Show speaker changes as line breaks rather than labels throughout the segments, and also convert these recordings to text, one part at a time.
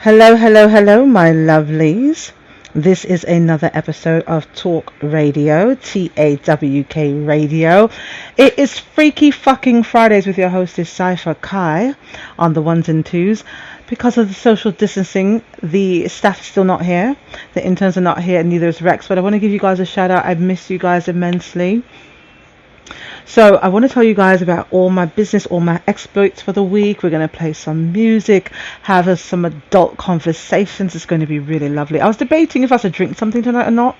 Hello, hello, hello, my lovelies. This is another episode of Talk Radio, TAWK Radio. It is Freaky Fucking Fridays with your hostess, Cypher Kai, on the ones and twos. Because of the social distancing, the staff is still not here. The interns are not here, and neither is Rex. But I want to give you guys a shout out. I've missed you guys immensely. So I want to tell you guys about all my business, all my exploits for the week. We're going to play some music, have some adult conversations. It's going to be really lovely. I was debating if I should drink something tonight or not,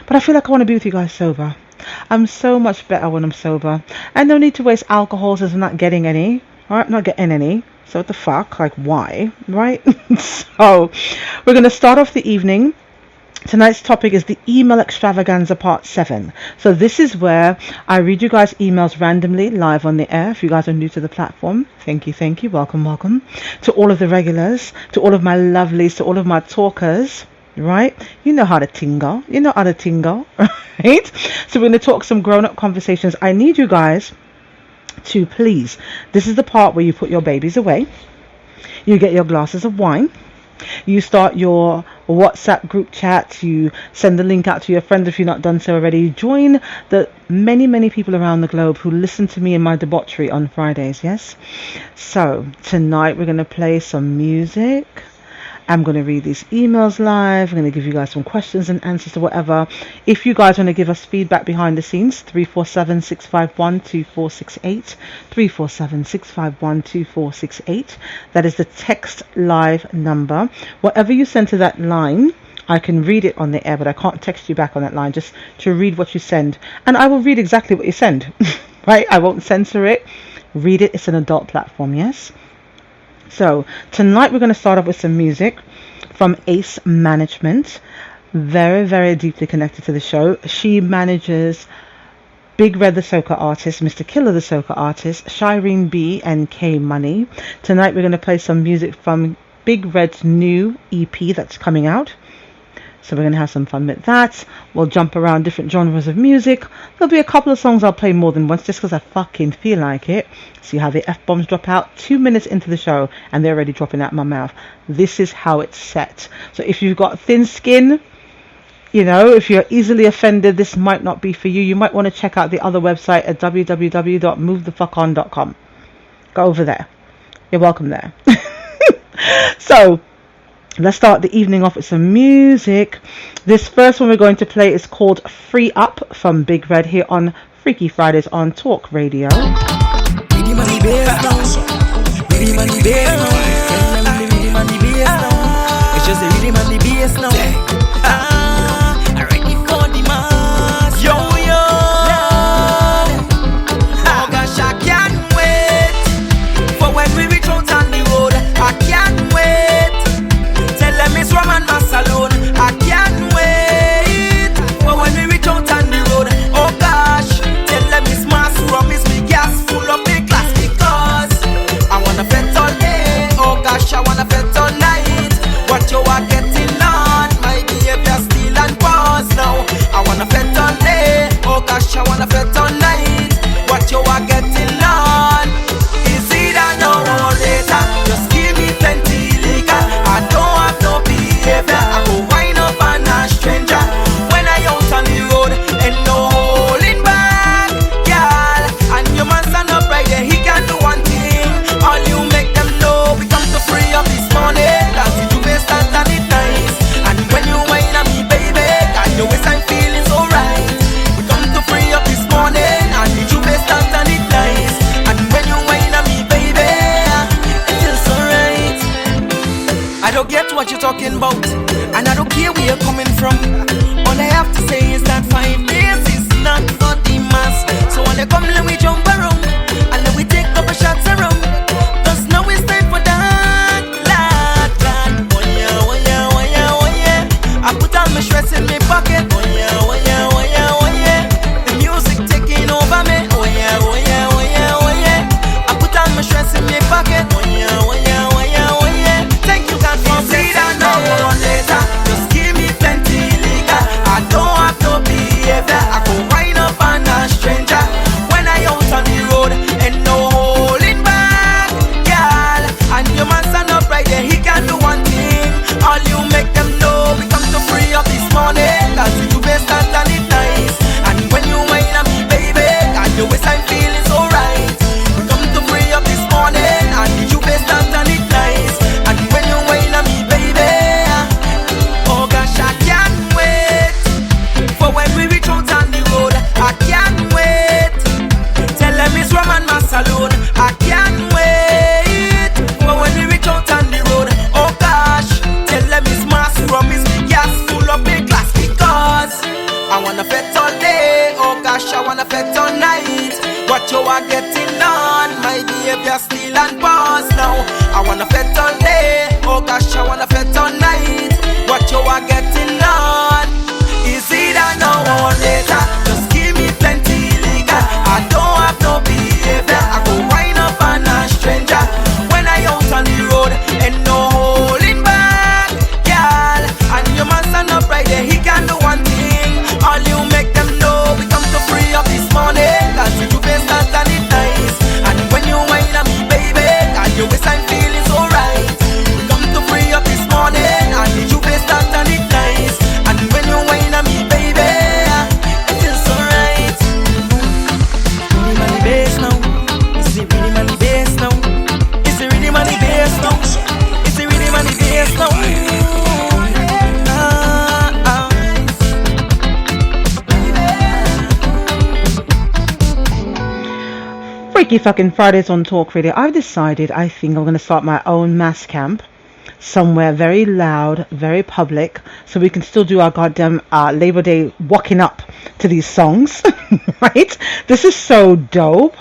but I feel like I want to be with you guys sober. I'm so much better when I'm sober. And no need to waste alcohol since I'm not getting any. Alright, not getting any. So what the fuck? Like, why? Right? So we're going to start off the evening. Tonight's topic is the email extravaganza part 7. So this is where I read you guys emails randomly live on the air. If you guys are new to the platform, thank you, welcome to all of the regulars, to all of my lovelies, to all of my talkers, right? You know how to tingle, right? So we're going to talk some grown-up conversations. I need you guys to please, this is the part where you put your babies away, you get your glasses of wine, you start your WhatsApp group chat, you send the link out to your friends if you've not done so already. You join the many people around the globe who listen to me in my debauchery on Fridays, yes? So tonight we're going to play some music. I'm going to read these emails live. I'm going to give you guys some questions and answers to whatever. If you guys want to give us feedback behind the scenes, 347-651-2468. 347-651-2468. That is the text live number. Whatever you send to that line, I can read it on the air, but I can't text you back on that line, just to read what you send. And I will read exactly what you send, right? I won't censor it. Read it. It's an adult platform, yes? So tonight we're going to start off with some music from Ace Management. Very deeply connected to the show. She manages Big Red the Soca Artist, Mr. Killer the Soca Artist, Shireen B and K Money. Tonight we're going to play some music from Big Red's new EP that's coming out. So we're going to have some fun with that. We'll jump around different genres of music. There'll be a couple of songs I'll play more than once just because I fucking feel like it. See how the F-bombs drop out 2 minutes into the show and they're already dropping out of my mouth. This is how it's set. So if you've got thin skin, you know, if you're easily offended, this might not be for you. You might want to check out the other website at www.movethefuckon.com. Go over there. You're welcome there. So let's start the evening off with some music. This first one we're going to play is called Free Up from Big Red here on Freaky Fridays on Talk Radio. It's just a rhythm and the bass now. Ready for the mass. Yo. Oh gosh, I can't wait for when we reach out on the road. I can't wait. Tell them it's Roman Mass alone. I can't wait for when we reach out on the road. Oh gosh, tell them it's mass rum, it's me gas full of the glass because I wanna bet all day. Oh gosh, I wanna bet all night. What you are getting on, my behavior still and pause now. I wanna bet all day. Oh gosh, I wanna bet all night. What you are getting on is either now or later. Just give me plenty liquor. I don't have no behavior. I go wind up on a stranger when I out on the road and no holding back, girl. And your man stand up right there, he can do one thing. All you make them know, we come to free up this morning. Cause you do best and it nice. And when you whine on me, baby, and your waist I'm feeling so right. We come to free up this morning. And you do best and it nice. And when you whine on me, baby, it feels so right. I don't get what you're talking about, and I don't care where you're coming from. All I have to say is that 5 days is not for the mass. So when they come, let me jump around, and then we take up a shots around. Cause now it's time for that, lad. Oh yeah. I put all my stress in my pocket. Oh yeah. The music taking over me. Oh yeah. I put all my stress in my pocket. Oh yeah. Thank you God for blessing me. Now or later, just give me plenty liquor. I don't have no behavior. I go wind up on a stranger when I out on the gosh, I wanna fet all night. What you are getting on, my behavior still and pause now. I wanna fet all day, oh gosh, I wanna fet all night. What you are getting on, is it a now or later? Just give me plenty liquor. I don't have no behavior. I go wind up on a stranger when I out on the road and no holding back, girl. And your man stand up right there, he can do one thing. All you make them know, we come to free up this morning. Cause you face start and it nice. And when you whine at me, baby, and your waist I'm feeling so right. We come to free up this morning. And you face start and it nice. And when you whine at me, baby, it feels so right. Really money bass now. Is it really money bass now? Is it really money bass now? Is it really money bass now?
Freaky fucking Fridays on Talk Radio. I've decided I think I'm going to start my own mass camp somewhere very loud, very public, so we can still do our goddamn Labor Day walking up to these songs. Right? This is so dope.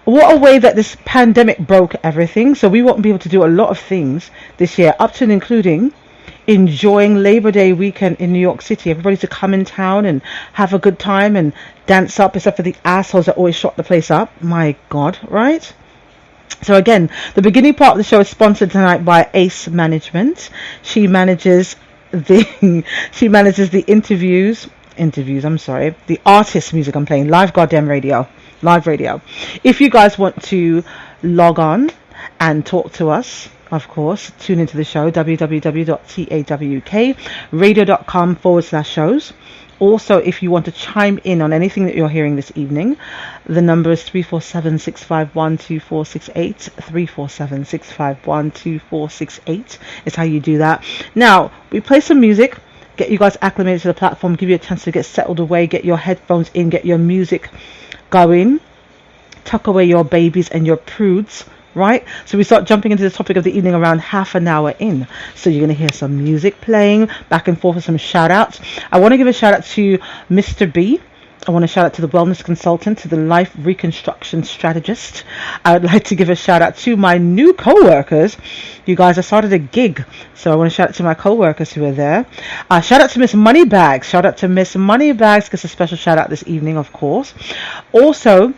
What a way that this pandemic broke everything, so we won't be able to do a lot of things this year, up to and including enjoying Labor Day weekend in New York City. Everybody to come in town and have a good time and dance up, except for the assholes that always shut the place up. My God, right? So again, the beginning part of the show is sponsored tonight by Ace Management. She manages the the artist music I'm playing, live radio. If you guys want to log on and talk to us, of course, tune into the show, www.tawkradio.com/shows. Also, if you want to chime in on anything that you're hearing this evening, the number is 347-651-2468. 347-651-2468 is how you do that. Now, we play some music, get you guys acclimated to the platform, give you a chance to get settled away, get your headphones in, get your music going, tuck away your babies and your prudes. Right, so we start jumping into the topic of the evening around half an hour in. So you're going to hear some music playing back and forth with some shout outs. I want to give a shout out to Mr. B. I want to shout out to the wellness consultant, to the life reconstruction strategist. I would like to give a shout out to my new co-workers. You guys, I started a gig, so I want to shout out to my co-workers who are there. Shout out to Miss Moneybags. Shout out to Miss Moneybags. Gets a special shout out this evening, of course. Also,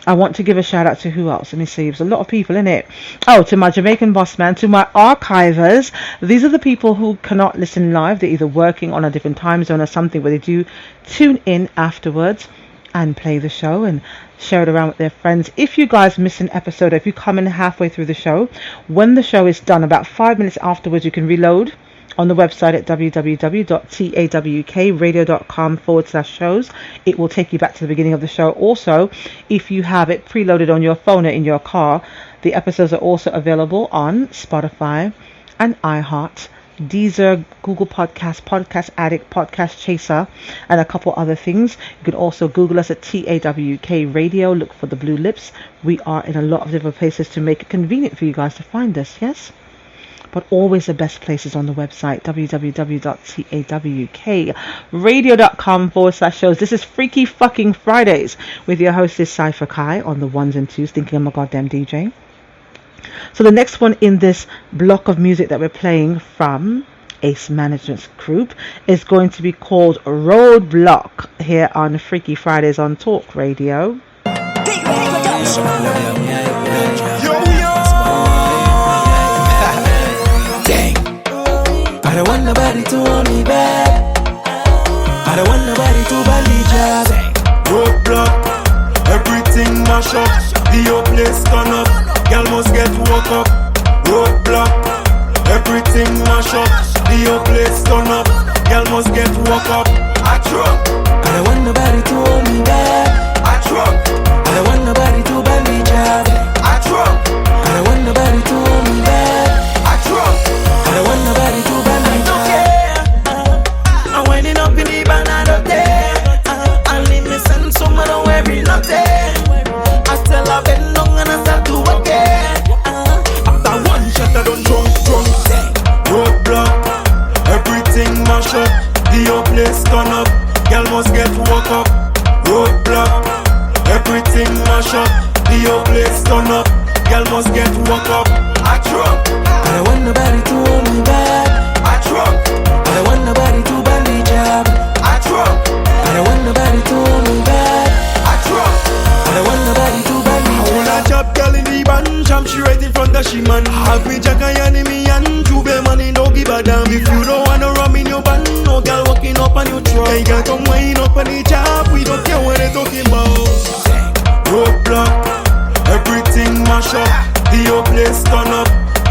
I want to give a shout out to who else? Let me see. There's a lot of people in it. Oh, to my Jamaican boss man, to my archivers. These are the people who cannot listen live. They're either working on a different time zone or something, where they do tune in afterwards and play the show and share it around with their friends. If you guys miss an episode, or if you come in halfway through the show, when the show is done, about 5 minutes afterwards, you can reload on the website at www.tawkradio.com/shows. It will take you back to the beginning of the show. Also, if you have it preloaded on your phone or in your car, the episodes are also available on Spotify and iHeart, Deezer, Google Podcasts, Podcast Addict, Podcast Chaser, and a couple other things. You can also Google us at TAWK Radio. Look for the blue lips. We are in a lot of different places to make it convenient for you guys to find us, yes? But always the best places on the website, www.tawkradio.com/shows. This is Freaky Fucking Fridays with your hostess Cypher Kai on the ones and twos, thinking I'm a goddamn DJ. So the next one in this block of music that we're playing from Ace Management's group is going to be called Roadblock here on Freaky Fridays on Talk Radio.
I don't want nobody to hold me back. I don't want nobody to bandage us. Roadblock, everything mash up. The whole place turn up. Girl must get woke up. Roadblock, everything mash up. The whole place turn up. Girl must get woke up. I drunk. I don't want nobody to hold me back. I drunk. I don't want nobody to bandage us. I drunk. I don't want nobody to hold me back. I drunk. I don't want nobody to bandage. I'm winding up in the banana day. I leave me send someone away every night. I still have been long and I start to again. After one shot I don't drunk. Roadblock, everything mash up. The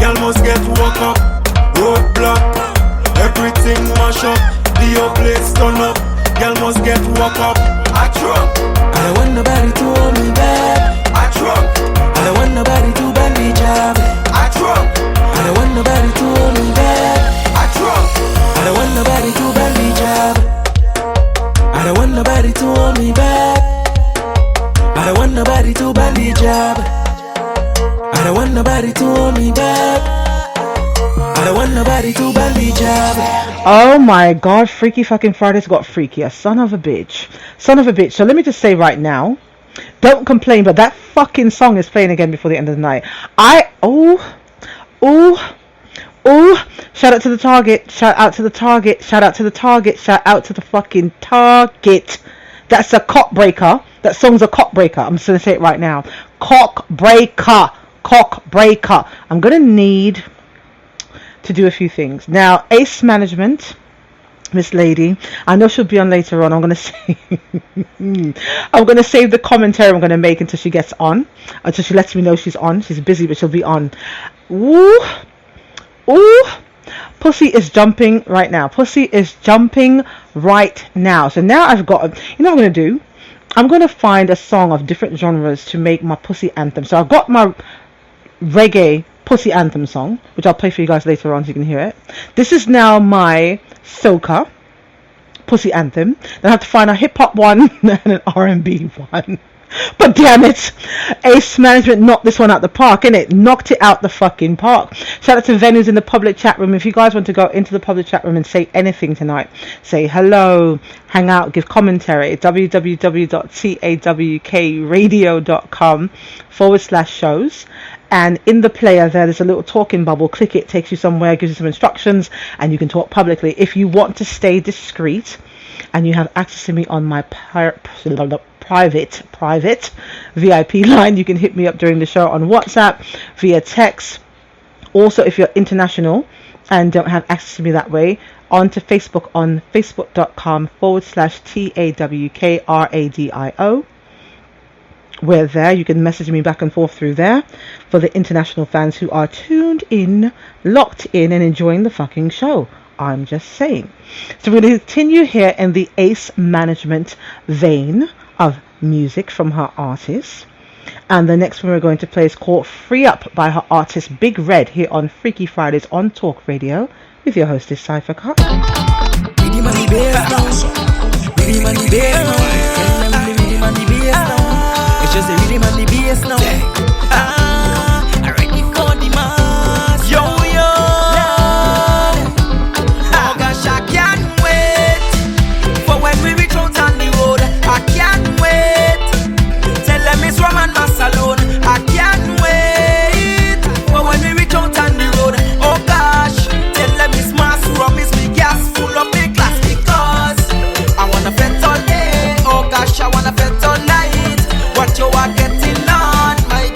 girl must get woke up. Roadblock, everything mash up. The whole place turn up, girl must get woke up. I drunk, I don't want nobody to hold me back. I drunk, I don't want nobody to bend me job. I drunk, I don't want nobody to hold me back. I drunk, I don't want nobody to bend me job. I don't want nobody to hold me back. I don't want nobody to bend me job. I don't want nobody to hold me back. I don't want nobody to bend me job.
Oh my god, Freaky fucking Friday's got freakier. Son of a bitch. Son of a bitch. So let me just say right now, don't complain, but that fucking song is playing again before the end of the night. Shout out to the Target. Shout out to the Target. Shout out to the Target. Shout out to the fucking Target. That's a cock breaker. That song's a cock breaker. I'm just going to say it right now. Cock breaker. Cock breaker. I'm going to need to do a few things. Now, Ace Management, Miss Lady, I know she'll be on later on. I'm going to say I'm going to save the commentary I'm going to make until she gets on, until she lets me know she's on. She's busy, but she'll be on. Ooh, Pussy is jumping right now. Pussy is jumping right now. So now I've got, you know what I'm going to do? I'm going to find a song of different genres to make my pussy anthem. So I've got my reggae pussy anthem song, which I'll play for you guys later on so you can hear it. This is now my soca pussy anthem. Then I have to find a hip hop one and an R&B one. But damn it, Ace Management knocked this one out the park, innit? Knocked it out the fucking park. Shout out to venues in the public chat room. If you guys want to go into the public chat room and say anything tonight, say hello, hang out, give commentary. www.tawkradio.com/shows. And in the player there's a little talking bubble. Click it, takes you somewhere, gives you some instructions, and you can talk publicly. If you want to stay discreet and you have access to me on my private VIP line, you can hit me up during the show on WhatsApp, via text. Also, if you're international and don't have access to me that way, onto Facebook on facebook.com/TAWKRADIO. We're there. You can message me back and forth through there for the international fans who are tuned in, locked in, and enjoying the fucking show. I'm just saying. So we're going to continue here in the Ace Management vein of music from her artists. And the next one we're going to play is called Free Up by her artist Big Red here on Freaky Fridays on Talk Radio with your hostess Cypher Cut.
It's just a rhythm and the bass now. I'm ready for the mass. Yo, oh gosh, I can't wait for when we reach out on the road. I can't wait. Tell them it's Roman Mass alone. I can't wait for when we reach out on the road. Oh gosh, tell them it's mass rum, it's me gas full of big glass. Because I wanna fet all day. Oh gosh, I wanna fet all night. What you are getting on, my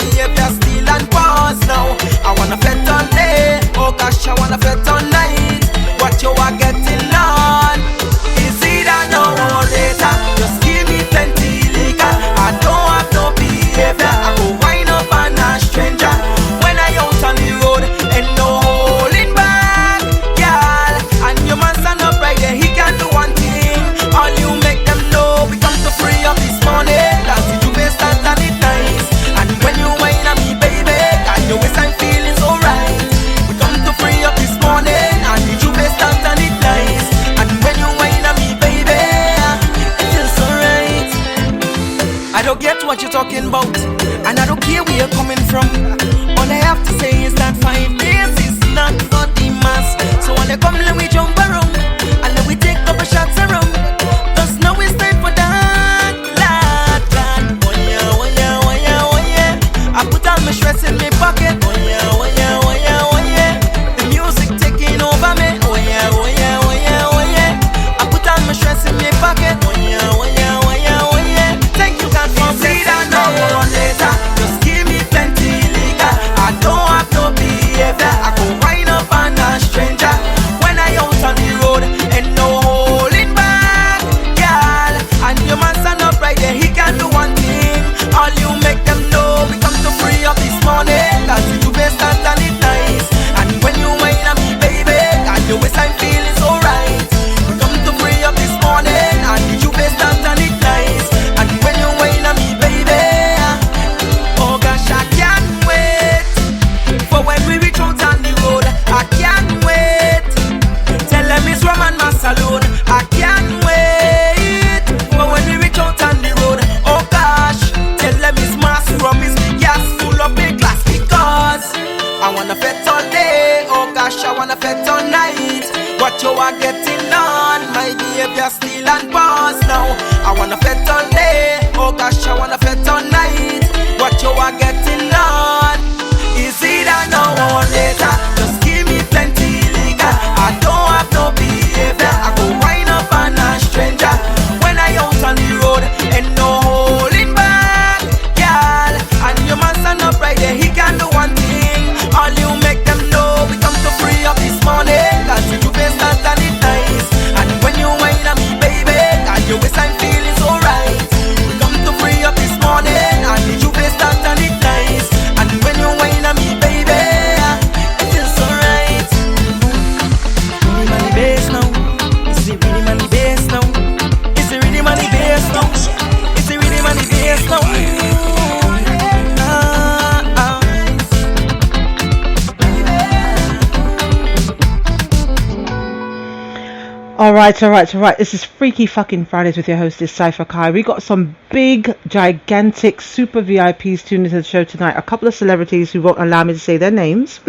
gosh, I wanna fet all night. What you are getting on, my behavior still on pause now. I wanna fet all day, oh gosh, I wanna fet all night. What you are getting on, is it a now or later? Just give me plenty liquor. I don't have no behavior. I go wind up on a stranger when I out on the road and no holding back, girl. And your man stand up right there, he can do one thing. All you make them know, we come to free up this morning. Cause you best start and it nice. And when you whine at me, baby, and your waist I'm feeling so right. We come to free up this morning. And you best start and it nice. And when you whine at me, baby, it feels so right. Really money base now. Is it really money base now? Is it really money base now? Is it really money base now?
All right. This is Freaky Fucking Fridays with your hostess, Cypher Kai. We got some big, gigantic, super VIPs tuned into the show tonight. A couple of celebrities who won't allow me to say their names.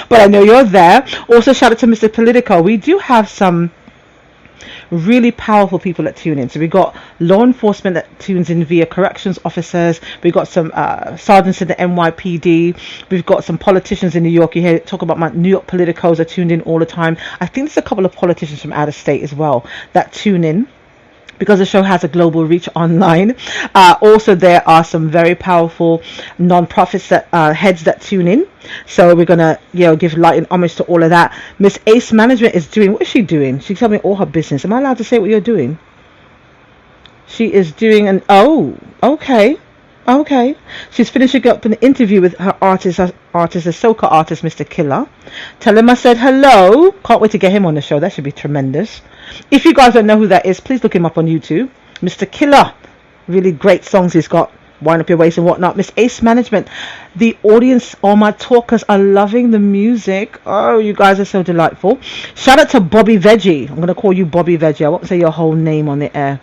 But I know you're there. Also, shout out to Mr. Politico. We do have some really powerful people that tune in. So we got law enforcement that tunes in via corrections officers. We got some sergeants in the NYPD. We've got some politicians in New York. You hear talk about my New York politicos are tuned in all the time. I think there's a couple of politicians from out of state as well that tune in, because the show has a global reach online. Also, there are some very powerful non-profits that heads that tune in. So we're gonna, give light and homage to all of that. Miss Ace Management is doing, what is she doing? She told me all her business. Am I allowed to say what you're doing? She is doing okay. She's finishing up an interview with her artist, a soca artist, Mr. Killer. Tell him I said hello. Can't wait to get him on the show. That should be tremendous. If you guys don't know who that is, please look him up on YouTube. Mr. Killer. Really great songs he's got. Wind Up Your Waist and whatnot. Miss Ace Management. The audience, all my talkers are loving the music. Oh, you guys are so delightful. Shout out to Bobby Veggie. I'm going to call you Bobby Veggie. I won't say your whole name on the air.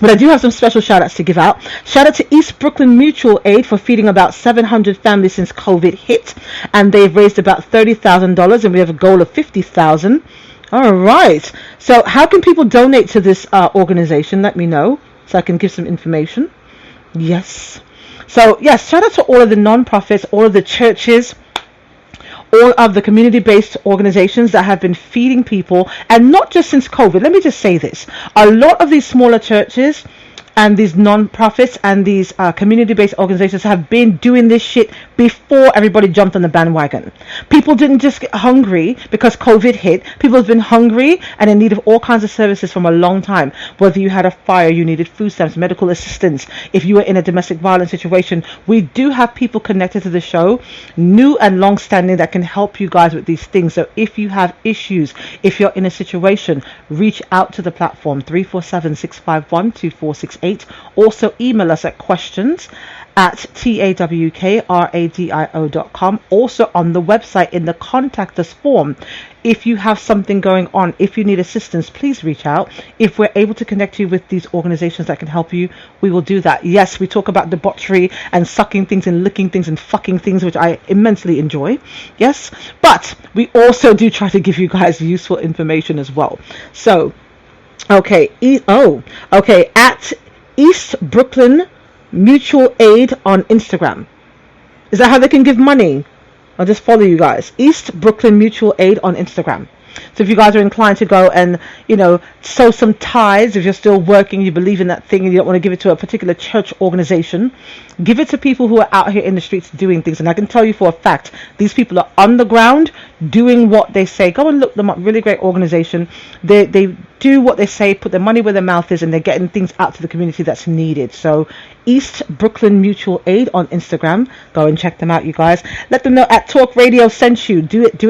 But I do have some special shout outs to give out. Shout out to East Brooklyn Mutual Aid for feeding about 700 families since COVID hit. And they've raised about $30,000 and we have a goal of $50,000. All right. So how can people donate to this organization? Let me know so I can give some information. Yes. So, yes, shout out to all of the non-profits, all of the churches, all of the community-based organizations that have been feeding people, and not just since COVID. Let me just say this. A lot of these smaller churches and these non-profits and these community-based organizations have been doing this shit before everybody jumped on the bandwagon. People didn't just get hungry because COVID hit. People have been hungry and in need of all kinds of services from a long time. Whether you had a fire, you needed food stamps, medical assistance. If you were in a domestic violence situation, we do have people connected to the show, new and long-standing, that can help you guys with these things. So if you have issues, if you're in a situation, reach out to the platform 347-651-2468. Also email us at questions@tawkradio.com. Also on the website in the contact us form. If you have something going on, if you need assistance, please reach out. If we're able to connect you with these organizations that can help you, we will do that. Yes, we talk about debauchery and sucking things and licking things and fucking things, which I immensely enjoy. Yes, but we also do try to give you guys useful information as well. So, okay, at East Brooklyn Mutual Aid on Instagram. Is that how they can give money? I'll just follow you guys. East Brooklyn Mutual Aid on Instagram. So if you guys are inclined to go and, sow some ties, if you're still working, you believe in that thing and you don't want to give it to a particular church organization, give it to people who are out here in the streets doing things. And I can tell you for a fact, these people are on the ground doing what they say. Go and look them up. Really great organization. They do what they say, put their money where their mouth is, and they're getting things out to the community that's needed. So East Brooklyn Mutual Aid on Instagram. Go and check them out, you guys. Let them know at Talk Radio sent you. Do it.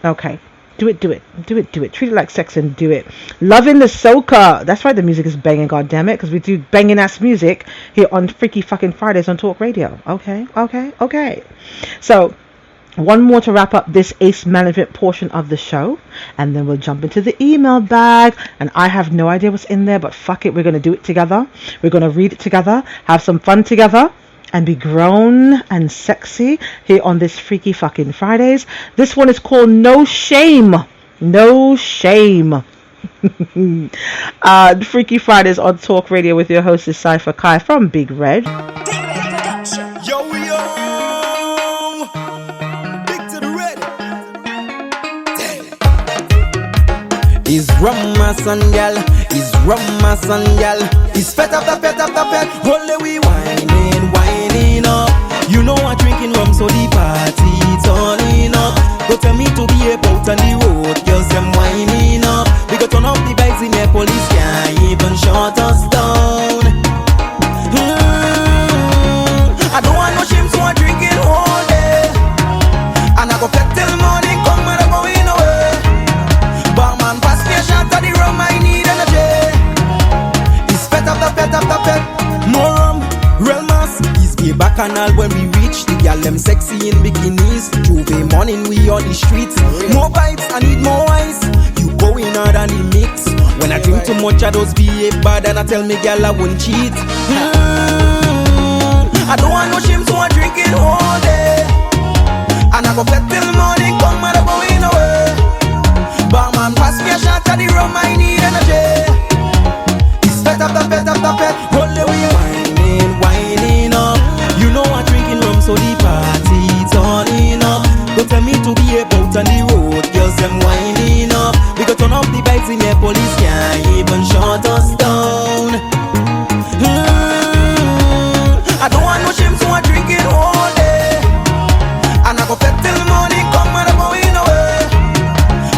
Okay. Do it. Treat it like sex and do it. Loving the soca. That's right, the music is banging, goddammit, because we do banging ass music here on Freaky Fucking Fridays on Talk Radio. Okay. So, one more to wrap up this Ace Management portion of the show, and then we'll jump into the email bag. And I have no idea what's in there, but fuck it, we're going to do it together. We're going to read it together, have some fun together. and be grown and sexy here on this Freaky Fucking Fridays. This one is called No Shame. No Shame. Freaky Fridays on Talk Radio with your host is Cypher Kai from Big Red.
Yo, yo, big to the red. Is rum my son, gal? Is rum my son, gal? Is fed up the pet, only we whining up. You know I'm drinking rum, so the party turning up. Go tell me to be about on the road, girls them whining up. We go turn up the bikes in the police can't even shut us down. I don't want no shame, so I'm drinking all day. And I go fed till morning, come and I'm going away. Barman pass me a shot of the rum, I need energy. It's fed up the pet. More rum, real mass. It's gay bacchanal when we reach. The gal them sexy in bikinis. Juve morning we on the streets. More vibes, I need more ice. You going out on the mix. When I drink too much, I just behave bad. And I tell me gal I won't cheat. I don't want no shame, so I'm drinking all day. And I go fed till morning, come and I'm going away. Barman pass me a shot of the rum, I need energy. It's fed up the pet. Only we whining up. You know I'm drinking rum, so the party turning up. Don't tell me to be about on the road, girls them whining up. We go turn up the bikes in the police can't even shut us down. I don't want no shame, so I'm drinking all day. And I go fed till morning, come and I'm going away.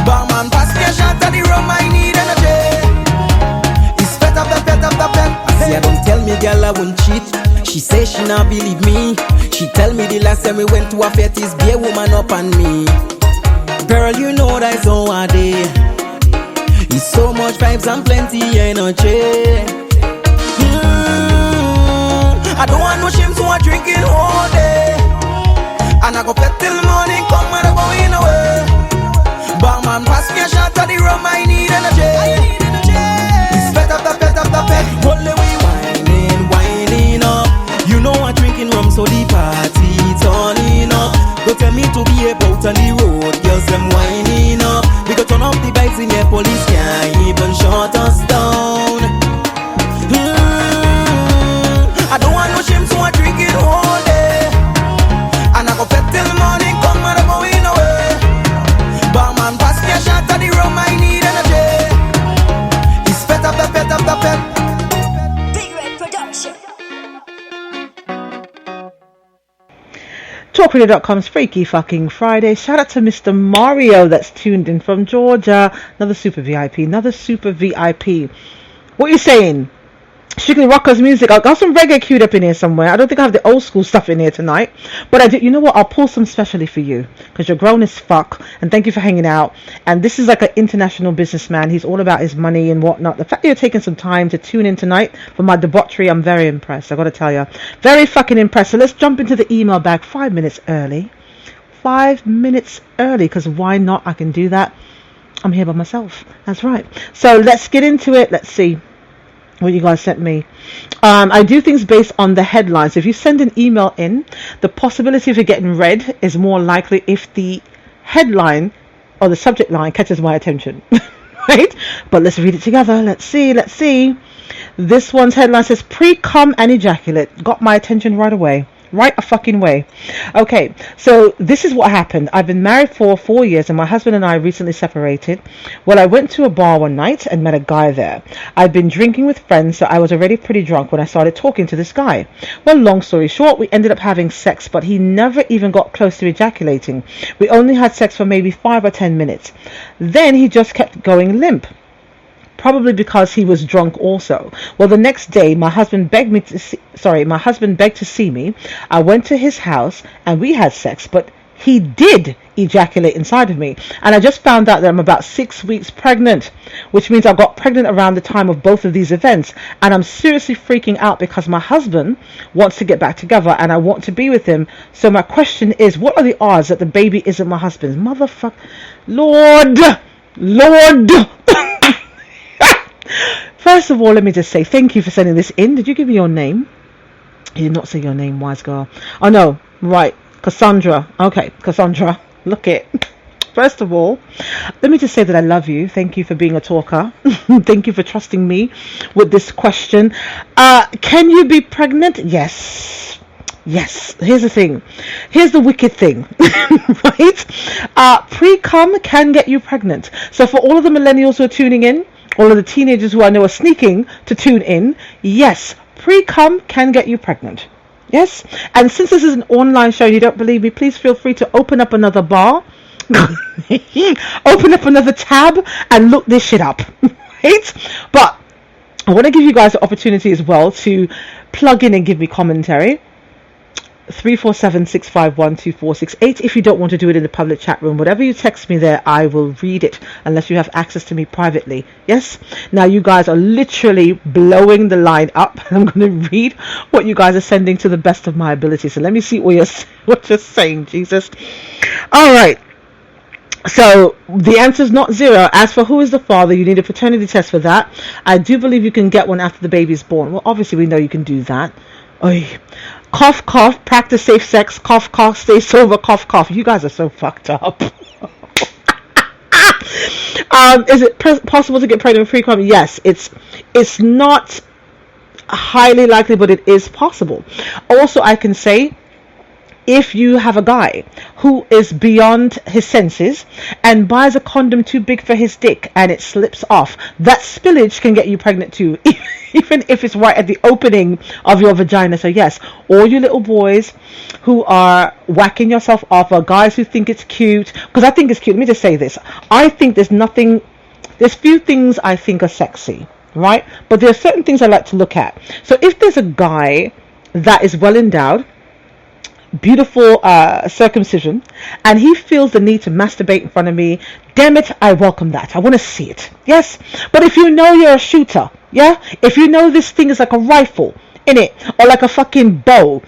Barman pass me a shot of the rum, I need energy. It's fed up the pet. See, I don't tell me girl I won't cheat. She say she not believe me. She tell me the last time we went to a fetish, be a woman up on me. Girl, you know that's how I day. It's so much vibes and plenty energy. I don't want no shame, so I'm drinking all day. And I go fed till morning, come and I'm going away. Barman pass me a shot of the rum, I need energy. It's fed up the pet. Only we whining up. You know I'm drinking rum, so the party turning up. Don't tell me to be about on the road, girls them whining up. We go turn up the bikes in the police can't even shut us down. I don't want no shame, so I'm drinking all day. And I go fed till morning, come and I'm going away. Barman pass me a shot of the rum, I need energy. It's fed up the pet.
Big Red Production.
TalkRadio.com's Freaky Fucking Friday. Shout out to Mr. Mario that's tuned in from Georgia. Another super VIP. What you saying? Strictly Rockers music. I got some reggae queued up in here somewhere. I don't think I have the old school stuff in here tonight, but I do. You know what? I'll pull some specially for you because you're grown as fuck. And thank you for hanging out. And this is like an international businessman. He's all about his money and whatnot. The fact that you're taking some time to tune in tonight for my debauchery, I'm very impressed. I got to tell you, very fucking impressed. So let's jump into the email bag 5 minutes early. 5 minutes early, because why not? I can do that. I'm here by myself. That's right. So let's get into it. Let's see what you guys sent me. I do things based on the headlines. If you send an email in, the possibility of it getting read is more likely if the headline or the subject line catches my attention. Right? But let's read it together. Let's see. This one's headline says pre-cum and ejaculate. Got my attention right away. Right a fucking way. Okay, so this is what happened. I've been married for 4 years and my husband and I recently separated. Well, I went to a bar one night and met a guy there. I'd been drinking with friends, so I was already pretty drunk when I started talking to this guy. Well, long story short, we ended up having sex, but he never even got close to ejaculating. We only had sex for maybe 5 or 10 minutes. Then he just kept going limp. Probably because he was drunk also. Well, the next day, my husband begged to see me. I went to his house and we had sex, but he did ejaculate inside of me. And I just found out that I'm about 6 weeks pregnant, which means I got pregnant around the time of both of these events. And I'm seriously freaking out because my husband wants to get back together and I want to be with him. So my question is, what are the odds that the baby isn't my husband's? Motherfucker. Lord. First of all, let me just say thank you for sending this in. Did you give me your name? You did not say your name, wise girl. Oh no, right, Cassandra. Okay, Cassandra. Look it. First of all, let me just say that I love you. Thank you for being a talker. Thank you for trusting me with this question. Can you be pregnant? Yes. Yes. Here's the thing. Here's the wicked thing. Right? Pre-cum can get you pregnant. So for all of the millennials who are tuning in, all of the teenagers who I know are sneaking to tune in, yes, pre-cum can get you pregnant. Yes. And since this is an online show and you don't believe me, please feel free to open up another bar. Open up another tab and look this shit up. Right? But I want to give you guys the opportunity as well to plug in and give me commentary. 347-651-2468. If you don't want to do it in the public chat room, whatever you text me there, I will read it unless you have access to me privately. Yes. Now you guys are literally blowing the line up. I'm going to read what you guys are sending to the best of my ability. So let me see what you're saying. Jesus. All right. So the answer is not 0. As for who is the father, you need a paternity test for that. I do believe you can get one after the baby is born. Well, obviously we know you can do that. Oy. Cough, cough, practice safe sex, cough, cough, stay sober, cough, cough. You guys are so fucked up. Is it possible to get pregnant with pre-cum? Yes, it's not highly likely, but it is possible. Also, I can say, if you have a guy who is beyond his senses and buys a condom too big for his dick and it slips off, that spillage can get you pregnant too, even if it's right at the opening of your vagina. So yes, all you little boys who are whacking yourself off, or guys who think it's cute, because I think it's cute. Let me just say this. I think there's few things I think are sexy, right? But there are certain things I like to look at. So if there's a guy that is well endowed, beautiful circumcision, and he feels the need to masturbate in front of me, damn it, I welcome that. I want to see it. Yes. But if you know you're a shooter, yeah, if you know this thing is like a rifle in it, or like a fucking bow,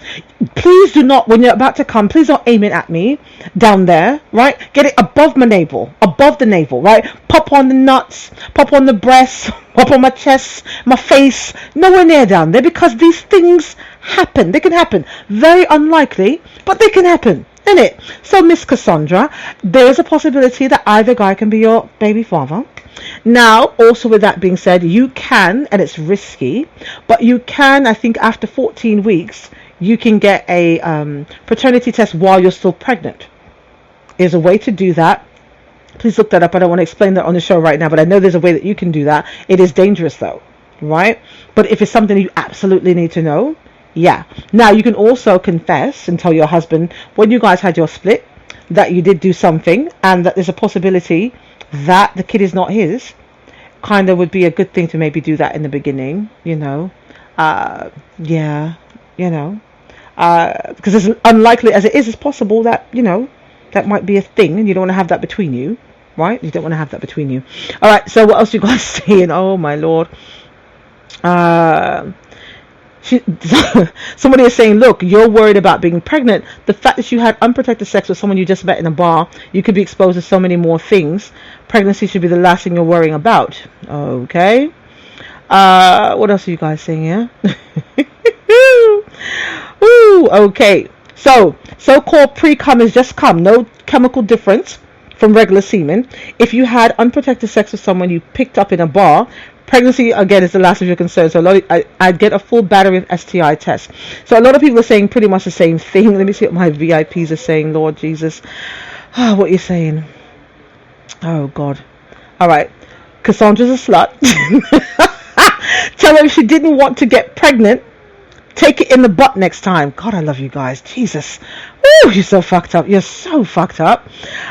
please do not, when you're about to come, please don't aim it at me down there, right? Get it above my navel, above the navel, right? Pop on the nuts, pop on the breasts, pop on my chest, my face, nowhere near down there, because these things happen. They can happen. Very unlikely, but they can happen, innit? So Miss Cassandra, there is a possibility that either guy can be your baby father. Now, also with that being said, you can, and it's risky, but you can, I think after 14 weeks, you can get a paternity test while you're still pregnant. There's a way to do that. Please look that up. I don't want to explain that on the show right now, but I know there's a way that you can do that. It is dangerous though, right? But if it's something you absolutely need to know, yeah. Now, you can also confess and tell your husband when you guys had your split that you did do something and that there's a possibility that the kid is not his. Kind of would be a good thing to maybe do that in the beginning, you know. Yeah, you know. Because as unlikely as it is, it's possible that, you know, that might be a thing and you don't want to have that between you, right? You don't want to have that between you. All right, so what else you guys saying? Oh, my Lord. Somebody is saying, look, you're worried about being pregnant. The fact that you had unprotected sex with someone you just met in a bar, you could be exposed to so many more things. Pregnancy should be the last thing you're worrying about. Okay. What else are you guys saying here? Ooh, okay. So-called pre-cum is just cum. No chemical difference from regular semen. If you had unprotected sex with someone you picked up in a bar, pregnancy, again, is the last of your concern. So I'd get a full battery of STI tests. So a lot of people are saying pretty much the same thing. Let me see what my VIPs are saying, Lord Jesus. What you're saying. Oh, God. All right. Cassandra's a slut. Tell her if she didn't want to get pregnant, take it in the butt next time. God, I love you guys. Jesus. Woo, you're so fucked up. You're so fucked up.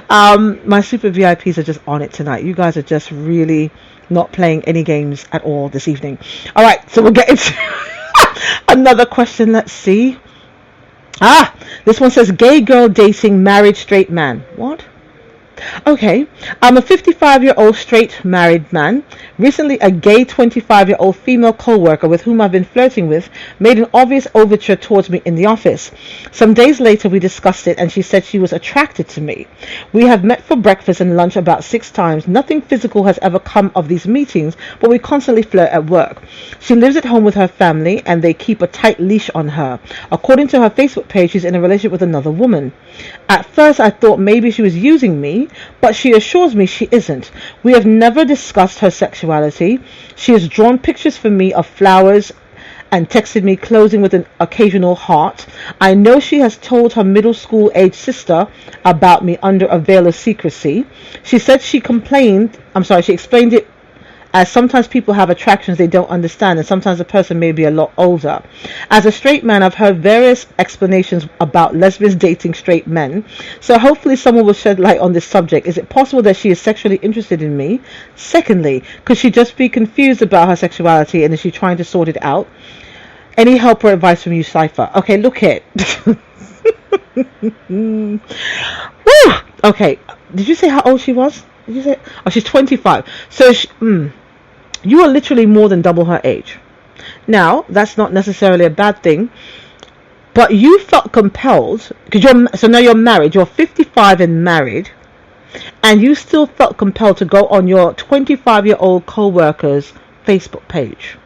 My super VIPs are just on it tonight. You guys are just really not playing any games at all this evening. All right, so we'll get into another question. Let's see. This one says, gay girl dating married straight man. What? Okay, I'm a 55-year-old straight married man. Recently, a gay 25-year-old female co-worker with whom I've been flirting with made an obvious overture towards me in the office. Some days later, we discussed it and she said she was attracted to me. We have met for breakfast and lunch about 6 times. Nothing physical has ever come of these meetings, but we constantly flirt at work. She lives at home with her family and they keep a tight leash on her. According to her Facebook page, she's in a relationship with another woman. At first, I thought maybe she was using me, but she assures me she isn't. We have never discussed her sexuality. She has drawn pictures for me of flowers and texted me closing with an occasional heart. I know she has told her middle school age sister about me under a veil of secrecy. She said she explained it as sometimes people have attractions they don't understand, and sometimes the person may be a lot older. As a straight man, I've heard various explanations about lesbians dating straight men, so hopefully someone will shed light on this subject. Is it possible that she is sexually interested in me? Secondly, could she just be confused about her sexuality and is she trying to sort it out? Any help or advice from you, Cypher? Okay, look it. Woo! Okay, did you say how old she was? Did you say? Oh, she's 25. So you are literally more than double her age. Now, that's not necessarily a bad thing, but you felt compelled, so now you're married, you're 55 and married, and you still felt compelled to go on your 25-year-old co-worker's Facebook page.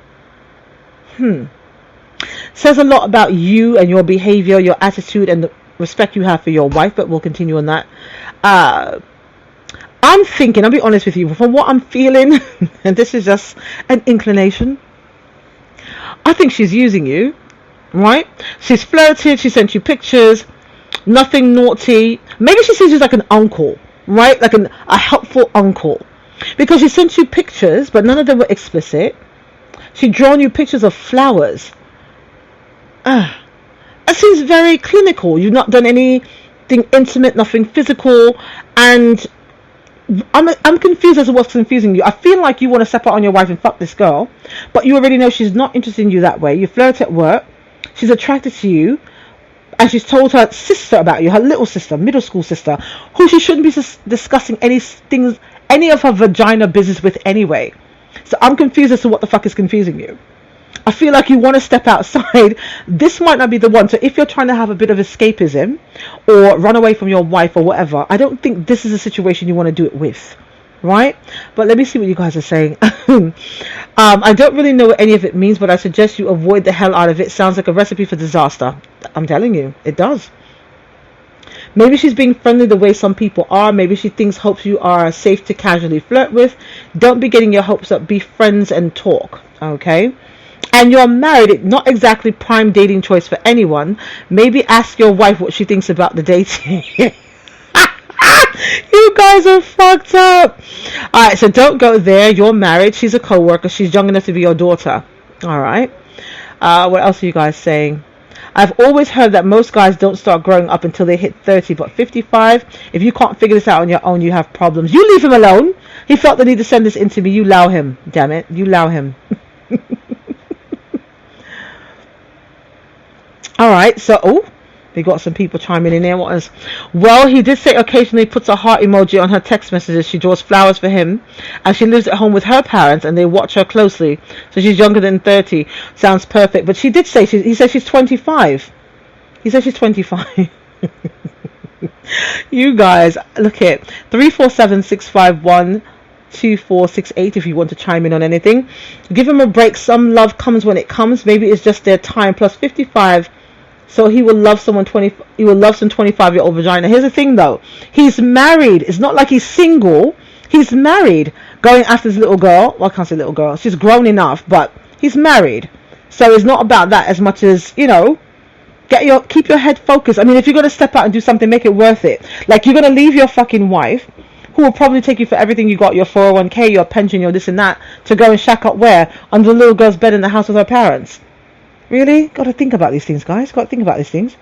Says a lot about you and your behavior, your attitude, and the respect you have for your wife, but we'll continue on that. I'm thinking, I'll be honest with you, from what I'm feeling, and this is just an inclination, I think she's using you, right? She's flirted, she sent you pictures, nothing naughty. Maybe she sees you like an uncle, right? Like a helpful uncle. Because she sent you pictures, but none of them were explicit. She'd drawn you pictures of flowers. That seems very clinical. You've not done anything intimate, nothing physical, and I'm confused as to what's confusing you. I feel like you want to step out on your wife and fuck this girl, but you already know she's not interested in you that way. You flirt at work, she's attracted to you, and she's told her sister about you, her little sister, middle school sister, who she shouldn't be discussing any of her vagina business with anyway. So I'm confused as to what the fuck is confusing you. I feel like you want to step outside. This might not be the one. So if you're trying to have a bit of escapism or run away from your wife or whatever, I don't think this is a situation you want to do it with, right? But let me see what you guys are saying. I don't really know what any of it means, but I suggest you avoid the hell out of it. Sounds like a recipe for disaster. I'm telling you, it does. Maybe she's being friendly the way some people are. Maybe she hopes you are safe to casually flirt with. Don't be getting your hopes up. Be friends and talk, okay? And you're married, not exactly prime dating choice for anyone. Maybe ask your wife what she thinks about the dating. You guys are fucked up. Alright, so don't go there. You're married. She's a co-worker. She's young enough to be your daughter. Alright. What else are you guys saying? I've always heard that most guys don't start growing up until they hit 30, but 55, if you can't figure this out on your own, you have problems. You leave him alone. He felt the need to send this in to me. You allow him. Damn it. You allow him. Alright, so, we got some people chiming in there. Well, he did say occasionally puts a heart emoji on her text messages. She draws flowers for him, and she lives at home with her parents, and they watch her closely. So she's younger than 30. Sounds perfect. But she did say, he said she's 25. He said she's 25. You guys, look at 347-651-2468 if you want to chime in on anything. Give him a break. Some love comes when it comes. Maybe it's just their time. Plus 55. So he will love some 25-year-old vagina. Here's the thing though. He's married. It's not like he's single. He's married. Going after this little girl. Well, I can't say little girl. She's grown enough, but he's married. So it's not about that as much as, keep your head focused. I mean, if you're going to step out and do something, make it worth it. Like, you're going to leave your fucking wife, who will probably take you for everything you got, your 401k, your pension, your this and that, to go and shack up where? Under the little girl's bed in the house with her parents. Really? Got to think about these things, guys. Got to think about these things.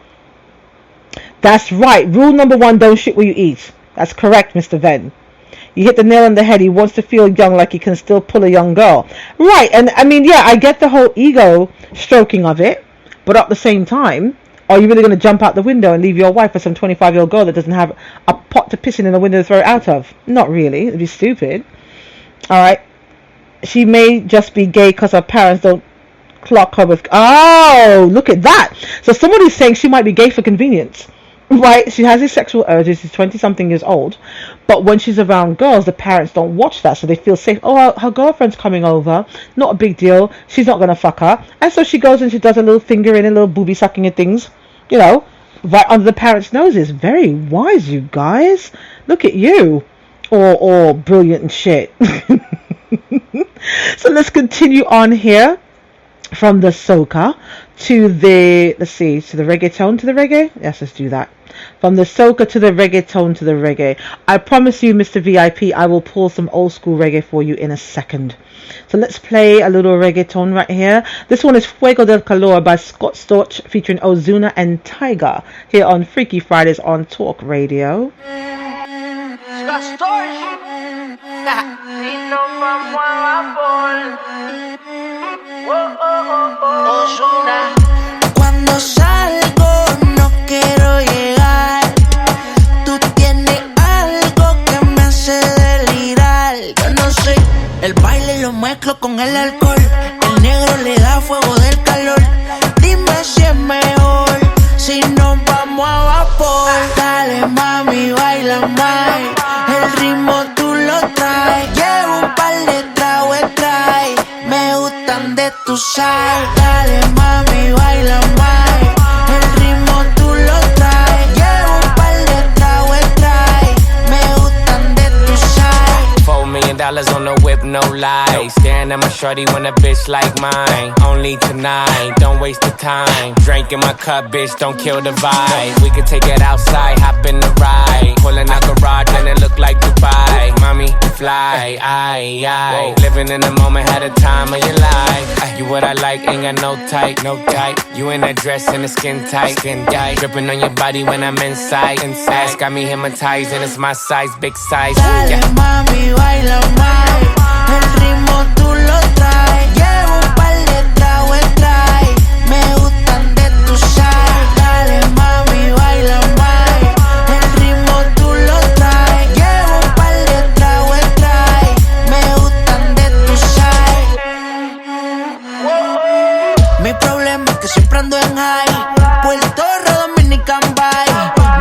That's right. Rule number 1, don't shit where you eat. That's correct, Mr. Venn. You hit the nail on the head. He wants to feel young, like he can still pull a young girl. Right. And I mean, yeah, I get the whole ego stroking of it. But at the same time, Or are you really going to jump out the window and leave your wife for some 25-year-old girl that doesn't have a pot to piss in the window to throw it out of? Not really. It'd be stupid. All right. She may just be gay because her parents don't clock her with... Oh, look at that. So somebody's saying she might be gay for convenience. Right? She has these sexual urges. She's 20-something years old. But when she's around girls, the parents don't watch that. So they feel safe. Oh, her girlfriend's coming over. Not a big deal. She's not going to fuck her. And so she goes and she does a little fingering and a little booby sucking and things. You know, right under the parents' noses. Very wise, you guys. Look at you. Or brilliant and shit. So let's continue on here from the soca to the, let's see, to the reggaeton to the reggae. Yes, let's do that. From the soca to the reggaeton to the reggae. I promise you, Mr. VIP, I will pull some old school reggae for you in a second. So let's play a little reggaeton right here. This one is Fuego del Calor by Scott Storch featuring Ozuna and Tiger here on Freaky Fridays on Talk Radio.
Scott Storch.
Cuando salgo no quiero llegar. Tú tienes algo que me hace delirar. Yo no sé, el baile lo mezclo con el alcohol. El negro le da fuego del calor. Dime si es mejor si nos vamos a vapor. Dale mami, baila más. El ritmo tú lo traes. Llevo un par de tragos trae. Me gustan de tu sal. Dale mami, baila más. El ritmo tú lo traes. Llevo un par de tragos trae. Me gustan de tu sal.
$4 million on the whip, no lie. Staring at my shorty when a bitch like mine. Only tonight, don't waste the time. Drink in my cup, bitch, don't kill the vibe. We could take it outside, hop in the ride. Pulling out garage and it look like Dubai. Mommy, fly, aye. Living in the moment, had a time of your life. You what I like, ain't got no type, no type. You in that dress and the skin tight, dripping on your body when I'm inside. Ass got me hypnotized and it's my size, big size.
Dale mami, baila más. El ritmo tú lo traes. Llevo un par de tragos trae. Me gustan de tu sal. Dale mami, baila más. El ritmo tú lo traes. Llevo un par de tragos trae. Me gustan de tu sal. Mi problema es que siempre ando en high. Puerto Dominican Bay.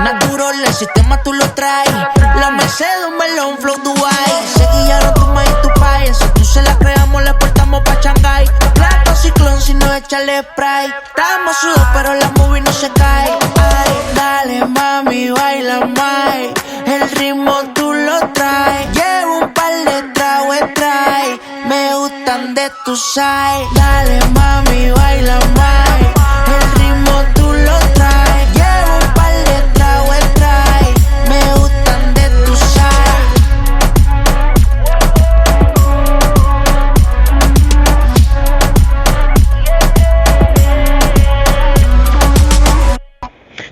Natural, el sistema tú lo traes. La Mercedes, un melón, flow Dubai. Se guiaron tu maíz y tu país. Si tú se la creamos, la portamos pa' Shanghai. Plato ciclón, si no echarle spray. Estamos sudos, pero la movie no se cae. Ay, dale mami, baila más. El ritmo tú lo traes. Llevo un par de tragos trae. Me gustan de tu side. Dale mami, baila más. El ritmo tú lo traes. Llevo un par de tragos trae. Me gustan de tu side.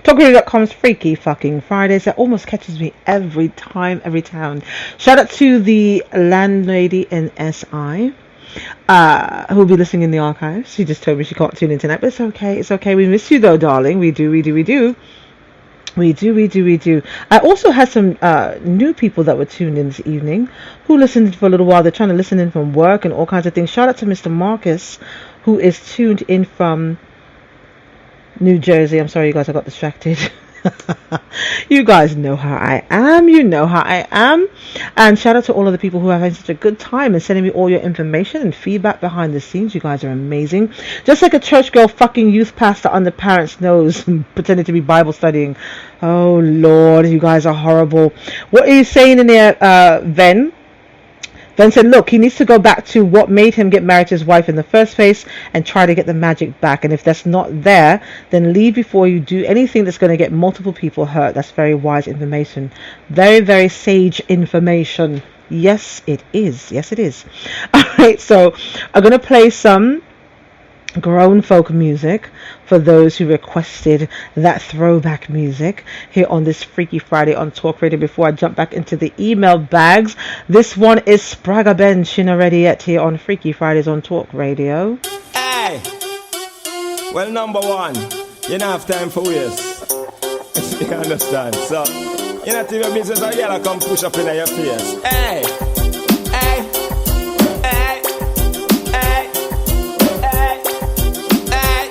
TalkRadio.com's Freaky Fucking Fridays. That almost catches me every time, every town. Shout out to the landlady in SI who will be listening in the archives. She just told me she can't tune in tonight, but it's okay. It's okay. We miss you though, darling. We do. I also had some new people that were tuned in this evening who listened for a little while. They're trying to listen in from work and all kinds of things. Shout out to Mr. Marcus, who is tuned in from New Jersey. I'm sorry, you guys, I got distracted. You guys know how I am. You know how I am. And shout out to all of the people who have had such a good time and sending me all your information and feedback behind the scenes. You guys are amazing. Just like a church girl fucking youth pastor on the parents' nose pretending to be Bible studying. Oh Lord, you guys are horrible. What are you saying in there, Ven? Then said, look, he needs to go back to what made him get married to his wife in the first place and try to get the magic back. And if that's not there, then leave before you do anything that's going to get multiple people hurt. That's very wise information. Very, very sage information. Yes, it is. Yes, it is. All right, so I'm going to play some grown folk music for those who requested that throwback music here on this Freaky Friday on Talk Radio. Before I jump back into the email bags, this one is Spraga Ben Shinarediet here on Freaky Fridays on Talk Radio.
Hey, well, number one, You don't have time for waste. You understand? So, you not even business a girl come push up in your face. Hey, hey, hey, hey, hey, hey,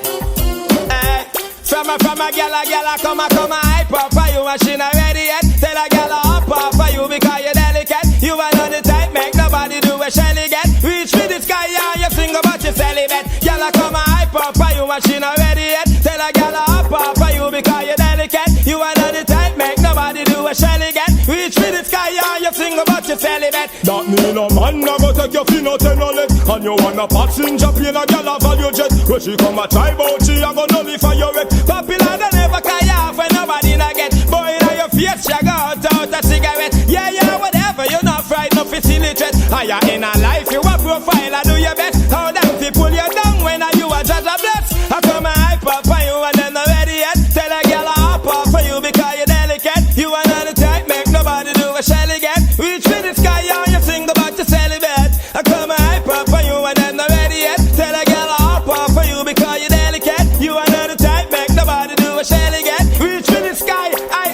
hey. From a girl, come hype up for you, and she not ready yet. Tell a girl up up for you because you're delicate. You are not the type, make nobody do a shelly get. Reach for the sky, and you sing about your celibate. Girl, come hype up for you, and she not ready yet. Tell a girl up up for you because you're delicate. You are not the type, make nobody do a shelly get. Reach for the sky, and you sing about your celibate.
That mean a man a go take your fin out and all it. And you wanna passenger plane a gal a value jet. When she come a try bout she a go nullify your wreck.
Popular than ever carry off when nobody not get. Boy in your face, she go out a cigarette. Yeah, whatever, you're not frightened of illiterate. Higher in a life, you a profile, I do your best. How them people you down when you a judge a bless. I come and hype up for you and then not ready yet. Tell a girl I hop up for you because you're delicate. You are not the type, make nobody do a shelly get. Reach for the sky and you sing about your celibate. I come and hype up for you and then not ready yet. Tell a girl I hop up for you because you're delicate. You are not the type, make nobody do a shelly get. Reach for the sky, I.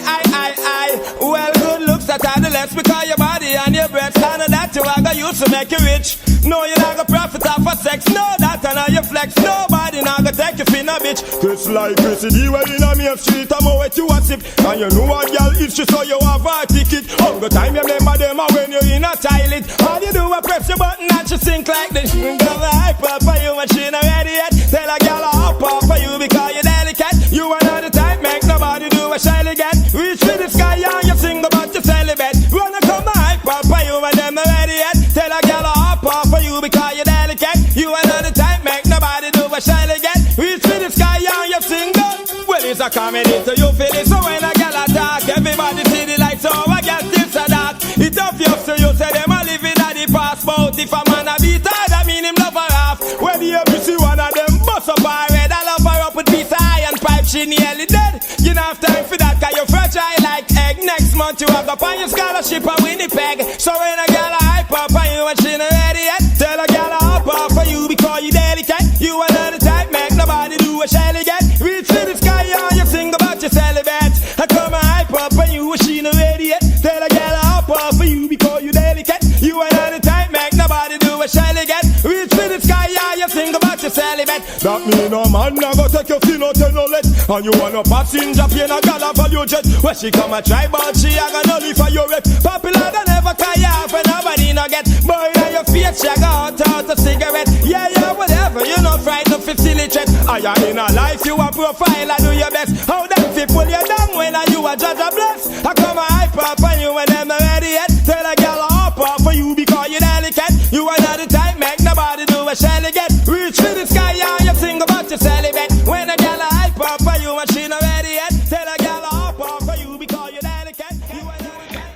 Well, good looks that are the less because your body and your breath. None of that you are gonna use to make you rich. No, you're not gonna profit off of sex. No, that and how you flex. Nobody not gonna take you fin a bitch.
It's like Chrissy D way in a main street. I'm out you a sip. And you know a girl if she saw you have a ticket. All the time you remember them when you're in a toilet. All you do is press your button and she sink like this. Girl hype up for you and she not ready yet. Tell a girl hop up for you because you're delicate. You are not the type, make nobody do a shy again. Reach for the sky and you sing about your celibate. Wanna come hype up for you and them not ready yet. Tell a girl hop up for you because you're delicate. You are not the type, make nobody do a shy again. Reach for the sky and you sing that. Well, it's a comedy, so you feel it. So when a girl attack, everybody see the lights, so I guess this or that. It's obvious to you, say them a living at the passport. If a man a beat her, that mean him love her half. When you ever see one of them bust up her head,
I love her up with piece of iron pipe, she nearly dead. You don't have time for that, cause you're fragile like egg. Next month you have up on your scholarship at Winnipeg. So when a girl a hype up on you and she not ready yet, tell a girl a hop up for you because you delicate. You are not the type, make nobody do a shelly get. Reach to the sky and you sing about your celibate. I come and hype up on you and she not ready yet. Tell a girl a hop up for you because you delicate. You are not the type, make nobody do a shelly get. Reach to the sky and you sing about your celibate.
That mean a man a go take your fin out and all it. And you wanna passenger plane a gal a value jet. When she come a try but she a go nullify your wreck. Popular than ever carry off when nobody no get. Boy in your face, she go out a cigarette. Yeah, whatever, you not frightened of illiterate. Higher in a life, you a profile, I do your best. How them people you down when you a judge a bless. I come a hype up on you when them not ready yet. Tell a girl a hop up for you because you delicate. You are not the type, make nobody do a shelly get. Reach for the sky and you sing about your celibate. When a girl a hype up for you and she not ready yet. Tell a girl a hop up for you because you delicate.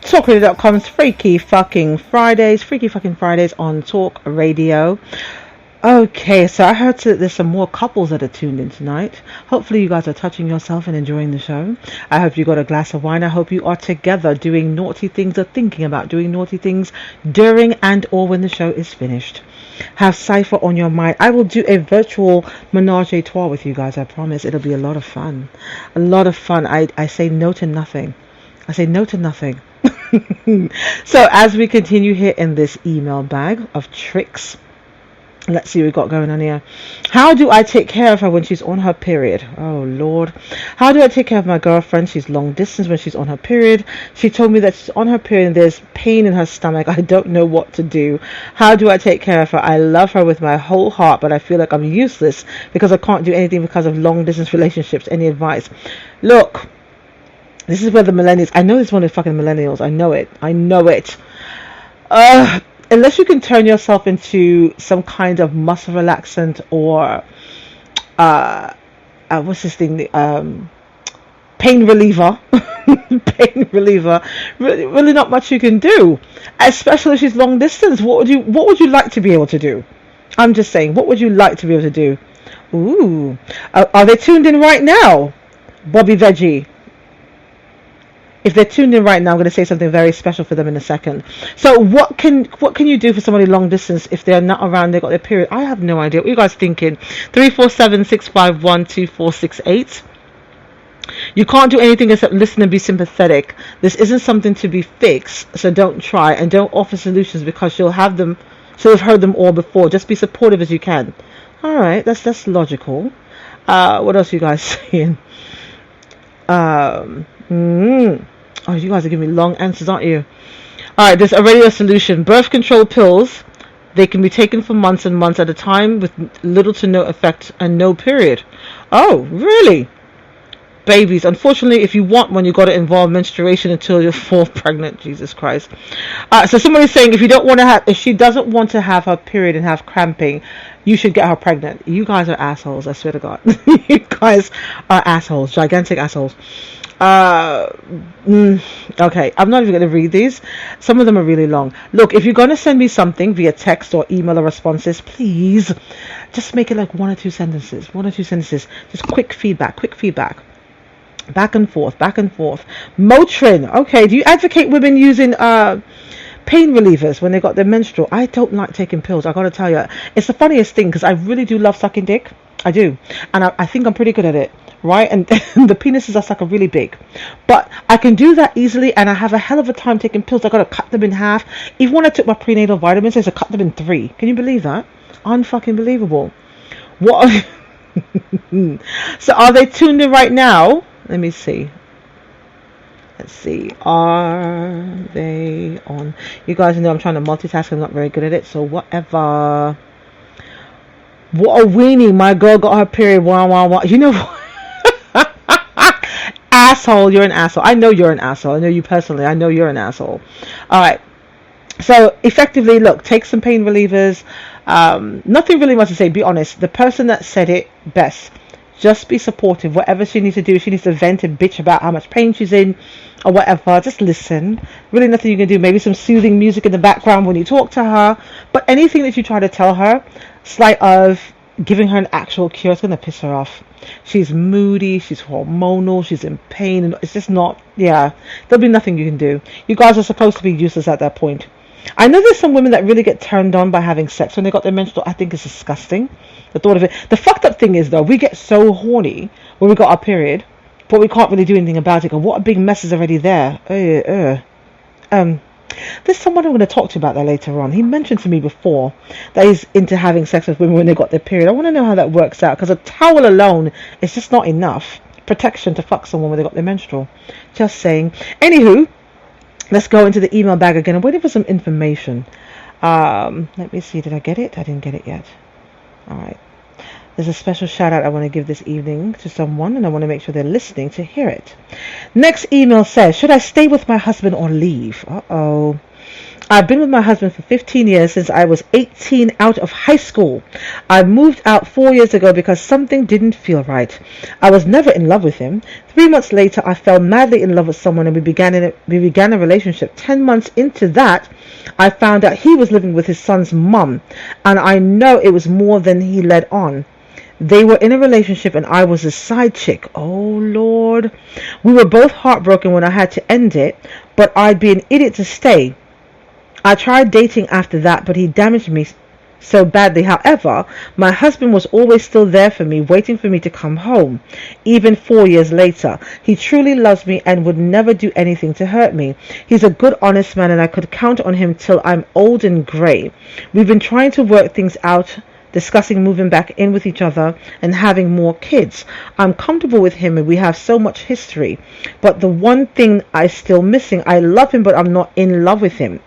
Talkradio.com's Freaky Fucking Fridays on Talk Radio. Okay, so I heard that there's some more couples that are tuned in tonight. Hopefully you guys are touching yourself and enjoying the show. I hope you got a glass of wine. I hope you are together doing naughty things or thinking about doing naughty things during and or when the show is finished. Have Cypher on your mind. I will do a virtual menage a trois with you guys. I promise it'll be a lot of fun. A lot of fun. I say no to nothing. I say no to nothing. So as we continue here in this email bag of tricks, let's see what we got going on here. How do I take care of her when she's on her period? Oh Lord. How do I take care of my girlfriend? She's long distance when she's on her period. She told me that she's on her period and there's pain in her stomach. I don't know what to do. How do I take care of her? I love her with my whole heart, but I feel like I'm useless because I can't do anything because of long distance relationships. Any advice? Look, this is where the millennials, I know this one is fucking millennials. I know it. Unless you can turn yourself into some kind of muscle relaxant or what's this thing? Pain reliever. Really not much you can do. Especially if she's long distance. What would you like to be able to do? I'm just saying, what would you like to be able to do? Ooh. Are they tuned in right now? Bobby Veggie. If they're tuned in right now, I'm going to say something very special for them in a second. So what can you do for somebody long distance if they're not around, they've got their period? I have no idea. What are you guys thinking? 347-651-2468. You can't do anything except listen and be sympathetic. This isn't something to be fixed, so don't try, and don't offer solutions because she'll have heard them all before. Just be supportive as you can. All right, that's logical. What else are you guys saying? Oh, you guys are giving me long answers, aren't you? All right, there's already a solution. Birth control pills. They can be taken for months and months at a time with little to no effect and no period. Oh, really? Babies. Unfortunately, if you want one, you got to involve menstruation until you fall pregnant. Jesus Christ. So somebody's saying if she doesn't want to have her period and have cramping, you should get her pregnant. You guys are assholes. I swear to God. You guys are assholes. Gigantic assholes. Okay, I'm not even going to read these. Some of them are really long. Look, if you're going to send me something via text or email or responses, please just make it like one or two sentences. Just quick feedback. Back and forth. Motrin. Okay, do you advocate women using pain relievers when they got their menstrual? I don't like taking pills. I gotta tell you, it's the funniest thing because I really do love sucking dick. I do, and I think I'm pretty good at it, right? And the penises I suck are really big, but I can do that easily, and I have a hell of a time taking pills. I gotta cut them in half. Even when I took my prenatal vitamins, I had to cut them in 3. Can you believe that? Unfucking believable. What? So are they tuned in right now? Let me see. Let's see. Are they on? You guys know I'm trying to multitask. I'm not very good at it. So whatever. What a weenie. My girl got her period. Wow. You know what? Asshole. You're an asshole. I know you're an asshole. I know you personally. I know you're an asshole. All right. So effectively, look, take some pain relievers. Nothing really much to say. Be honest. The person that said it best. Just be supportive. Whatever she needs to do, she needs to vent and bitch about how much pain she's in or whatever. Just listen. Really nothing you can do. Maybe some soothing music in the background when you talk to her. But anything that you try to tell her, slight of giving her an actual cure, it's going to piss her off. She's moody. She's hormonal. She's in pain. And it's just not, yeah. There'll be nothing you can do. You guys are supposed to be useless at that point. I know there's some women that really get turned on by having sex when they got their menstrual. I think it's disgusting, the thought of it. The fucked up thing is, though, we get so horny when we got our period, but we can't really do anything about it. And what a big mess is already there. There's someone I'm going to talk to about that later on. He mentioned to me before that he's into having sex with women when they got their period. I want to know how that works out, because a towel alone is just not enough protection to fuck someone when they got their menstrual. Just saying. Anywho, let's go into the email bag again. I'm waiting for some information. Let me see. Did I get it? I didn't get it yet. All right. There's a special shout out I want to give this evening to someone, and I want to make sure they're listening to hear it. Next email says, should I stay with my husband or leave? Uh-oh. I've been with my husband for 15 years since I was 18 out of high school. I moved out 4 years ago because something didn't feel right. I was never in love with him. 3 months later, I fell madly in love with someone and we began a relationship. 10 months into that, I found out he was living with his son's mum, and I know it was more than he let on. They were in a relationship and I was a side chick. Oh, Lord. We were both heartbroken when I had to end it, but I'd be an idiot to stay. I tried dating after that, but he damaged me so badly. However, my husband was always still there for me, waiting for me to come home, even 4 years later. He truly loves me and would never do anything to hurt me. He's a good, honest man, and I could count on him till I'm old and grey. We've been trying to work things out, discussing moving back in with each other and having more kids. I'm comfortable with him and we have so much history. But the one thing I'm still missing, I love him, but I'm not in love with him.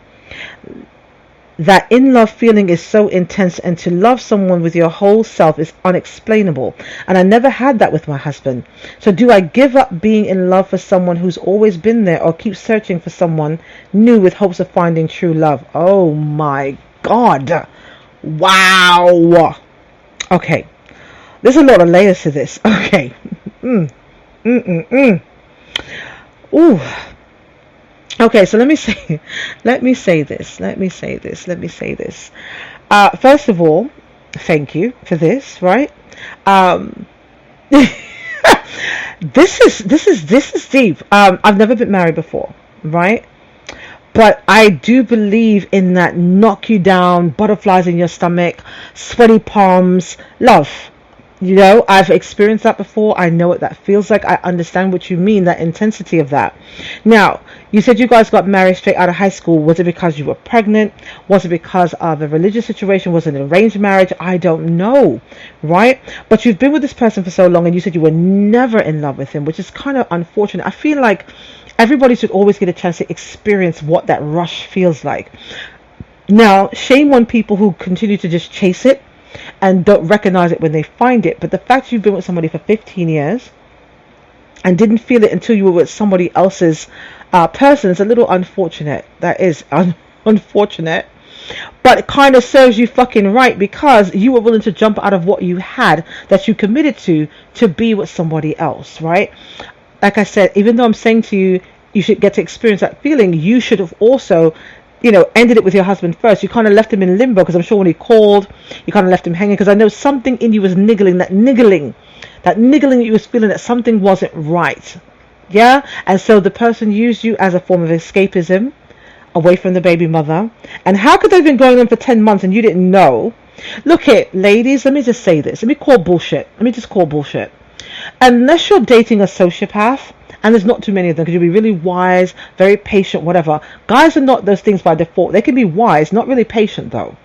That in-love feeling is so intense, and to love someone with your whole self is unexplainable. And I never had that with my husband. So do I give up being in love for someone who's always been there, or keep searching for someone new with hopes of finding true love? Oh my God. Wow. Okay. There's a lot of layers to this. Okay. Ooh. Okay, so let me say this. First of all, thank you for this, right? This is deep. I've never been married before, right? But I do believe in that knock you down, butterflies in your stomach, sweaty palms, love. You know, I've experienced that before. I know what that feels like. I understand what you mean, that intensity of that. Now, you said you guys got married straight out of high school. Was it because you were pregnant? Was it because of a religious situation? Was it an arranged marriage? I don't know, right? But you've been with this person for so long, and you said you were never in love with him, which is kind of unfortunate. I feel like everybody should always get a chance to experience what that rush feels like. Now, shame on people who continue to just chase it and don't recognize it when they find it. But the fact you've been with somebody for 15 years and didn't feel it until you were with somebody else's person is a little unfortunate. That is unfortunate. But it kind of serves you fucking right, because you were willing to jump out of what you had that you committed to be with somebody else, right? Like I said, even though I'm saying to you, you should get to experience that feeling, you should have also, you know, ended it with your husband first. You kind of left him in limbo, because I'm sure when he called, you kind of left him hanging, because I know something in you was niggling, that niggling that you was feeling that something wasn't right. Yeah? And so the person used you as a form of escapism away from the baby mother. And how could they have been going on for 10 months and you didn't know? Look it, ladies, let me just say this. Let me just call bullshit. Unless you're dating a sociopath, and there's not too many of them, because you'll be really wise, very patient, whatever. Guys are not those things by default. They can be wise, not really patient though.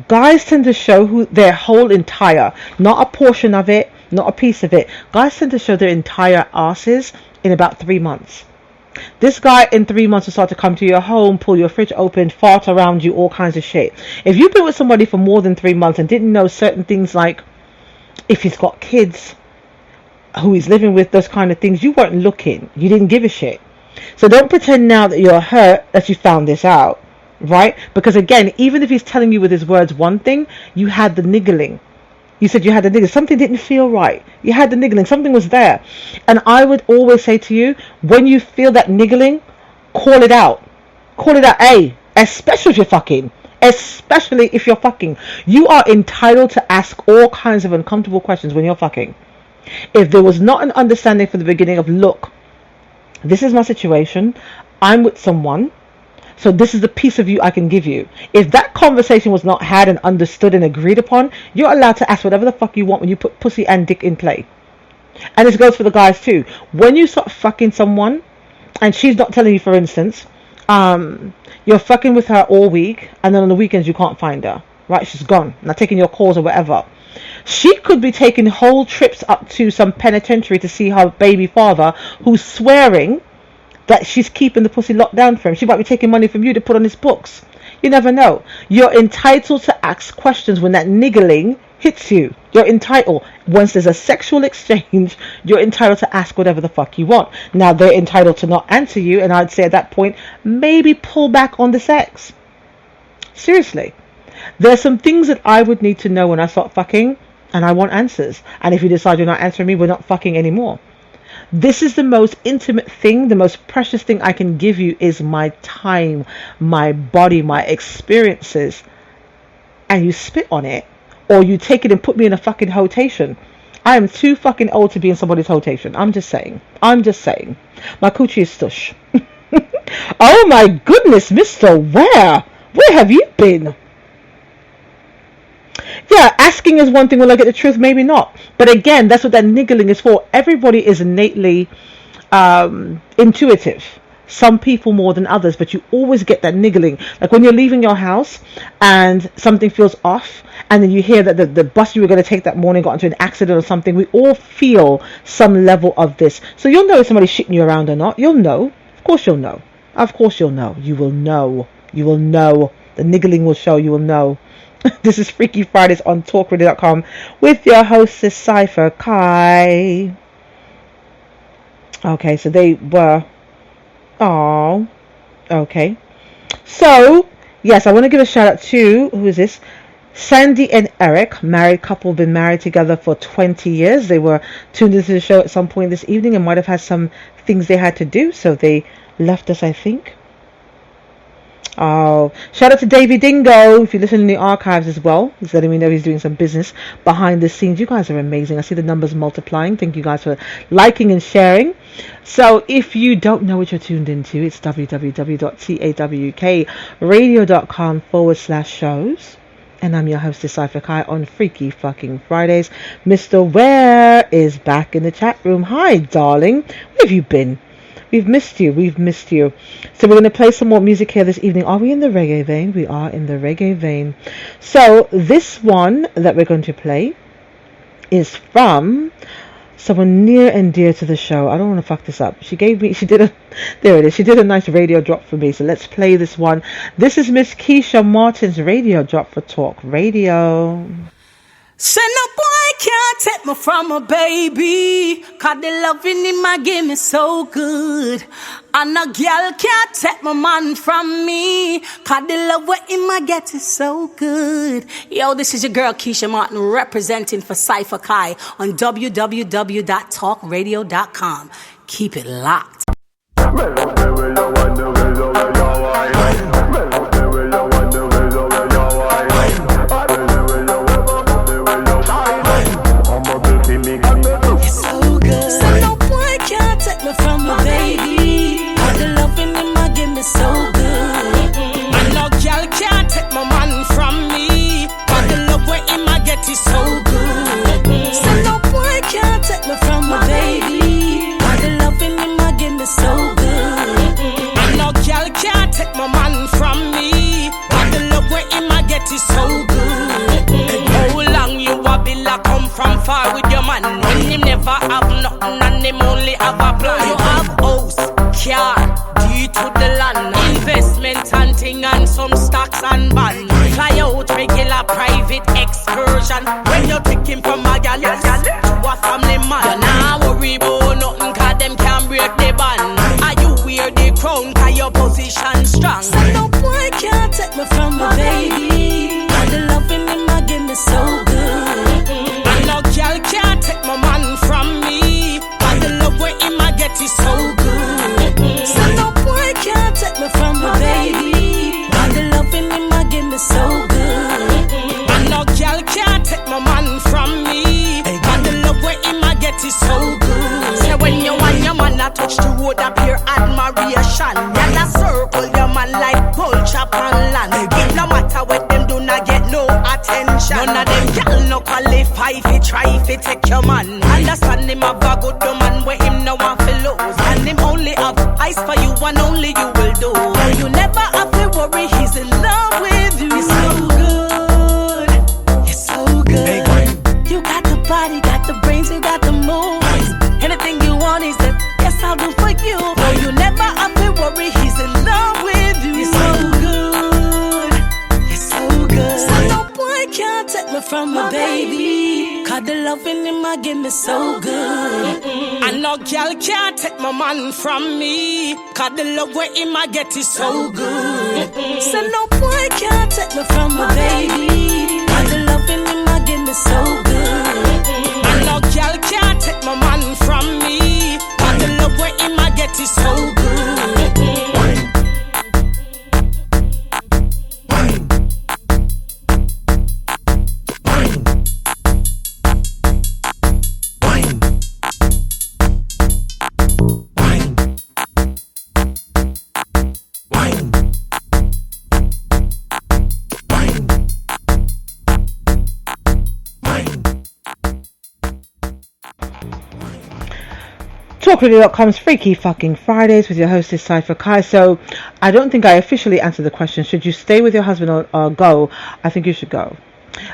Guys tend to show who their whole entire, not a portion of it, not a piece of it. Guys tend to show their entire asses in about 3 months. This guy in 3 months will start to come to your home, pull your fridge open, fart around you, all kinds of shit. If you've been with somebody for more than 3 months and didn't know certain things, like if he's got kids, who he's living with, those kind of things, you weren't looking. You didn't give a shit. So don't pretend now that you're hurt that you found this out, right? Because again, even if he's telling you with his words one thing, you had the niggling. You said you had the niggling. Something didn't feel right. You had the niggling. Something was there. And I would always say to you, when you feel that niggling, call it out. Call it out. Hey, especially if you're fucking. Especially if you're fucking. You are entitled to ask all kinds of uncomfortable questions when you're fucking. If there was not an understanding from the beginning of, look, this is my situation, I'm with someone, so this is the piece of you I can give you. If that conversation was not had and understood and agreed upon, you're allowed to ask whatever the fuck you want when you put pussy and dick in play. And this goes for the guys too. When you start fucking someone and she's not telling you, for instance, you're fucking with her all week, and then on the weekends you can't find her, right? She's gone, not taking your calls or whatever. She could be taking whole trips up to some penitentiary to see her baby father, who's swearing that she's keeping the pussy locked down for him. She might be taking money from you to put on his books. You never know. You're entitled to ask questions when that niggling hits you. You're entitled. Once there's a sexual exchange, you're entitled to ask whatever the fuck you want. Now, they're entitled to not answer you, and I'd say at that point, maybe pull back on the sex. Seriously. There's some things that I would need to know when I start fucking, and I want answers. And if you decide you're not answering me, we're not fucking anymore. This is the most intimate thing, the most precious thing I can give you is my time, my body, my experiences. And you spit on it, or you take it and put me in a fucking hotation. I am too fucking old to be in somebody's hotation. I'm just saying. My coochie is stush. Oh my goodness, Mr. Where have you been? Yeah, asking is one thing. Will I get the truth? Maybe not. But again, that's what that niggling is for. Everybody is innately intuitive. Some people more than others, but you always get that niggling. Like when you're leaving your house and something feels off, and then you hear that the bus you were going to take that morning got into an accident or something. We all feel some level of this. So you'll know if somebody's shitting you around or not. You'll know. Of course you'll know. Of course you'll know. You will know. You will know. The niggling will show. You will know. This is Freaky Fridays on TalkRadio.com with your hostess Cypher Kai. Okay, so they were. Oh, okay. So yes, I want to give a shout out to, who is this? Sandy and Eric, married couple, been married together for 20 years. They were tuned into the show at some point this evening and might have had some things they had to do, so they left us, I think. Oh, shout out to Davey Dingo. If you listen in the archives as well, he's letting me know he's doing some business behind the scenes. You guys are amazing. I see the numbers multiplying. Thank you guys for liking and sharing. So if you don't know what you're tuned into, it's www.tawkradio.com/shows. And I'm your hostess, Cypher Kai, on Freaky Fucking Fridays. Mr. Ware is back in the chat room. Hi, darling. Where have you been? We've missed you. So we're going to play some more music here this evening. Are we in the reggae vein? We are in the reggae vein. So this one that we're going to play is from someone near and dear to the show. I don't want to fuck this up. There it is. She did a nice radio drop for me. So let's play this one. This is Miss Keisha Martin's radio drop for Talk Radio.
Say no boy can't take me from a baby, 'cause the loving in my game is so good. And a girl can't take my man from me, 'cause the love what in my get is so good. Yo, this is your girl Keisha Martin representing for Cypher Kai on www.talkradio.com. Keep it locked. From a baby, all the loving in my game is so good. And no girl can't take my man from me, but the love where in my get is so good. So no boy can't take me from a baby, all the loving in my game is so good. And no girl can't take my man from me, but the love where in my get is so good. How long you a bill a come from far with your man, when him never have nothing and him only have a plan. You have house, car, deed to the land, investment and thing and some stocks and bonds. Fly out regular private excursion, when you take him from a gal, you a family man. You nah worry about nothing, 'cause them can't break the band. Are you wear the crown, 'cause your position strong. So no boy can't take me from a baby, 'cause the loving in my game is so good. And no girl can't take my man from me, 'cause the love where in my get is so good. So no boy can't take me from a baby, 'cause the loving in my game is so good. And no girl can't take my man from me, 'cause the love where in my get is so good. Say when you want your man to touch the road, appear admiration. Y'all a circle your man like vulture on land. No matter what them do, not get no attention. None of them y'all no qualify if you try if you take your man. Understand him have a good man where him no want to lose, and him only have eyes for you and only you will do. You never have to worry, he's in love with you. You're so good, you're so good. You got the body, got the brains, you got the moves. Anything you want is the yes I'll do for you. You never have to worry, he's in love with you. You're so good, you're so good. So no boy can't take me from my baby, 'cause the loving in my game is so good. And no girl can't take my man from me, 'cause the love where in my get is so good. So no boy can't take me from my baby, 'cause the loving in my game is so good. And no girl can't take my man from me, 'cause the love where in my get is so good.
TalkRadio.com's Freaky Fucking Fridays with your hostess Cypher Kai. So I don't think I officially answered the question, should you stay with your husband or go? I think you should go.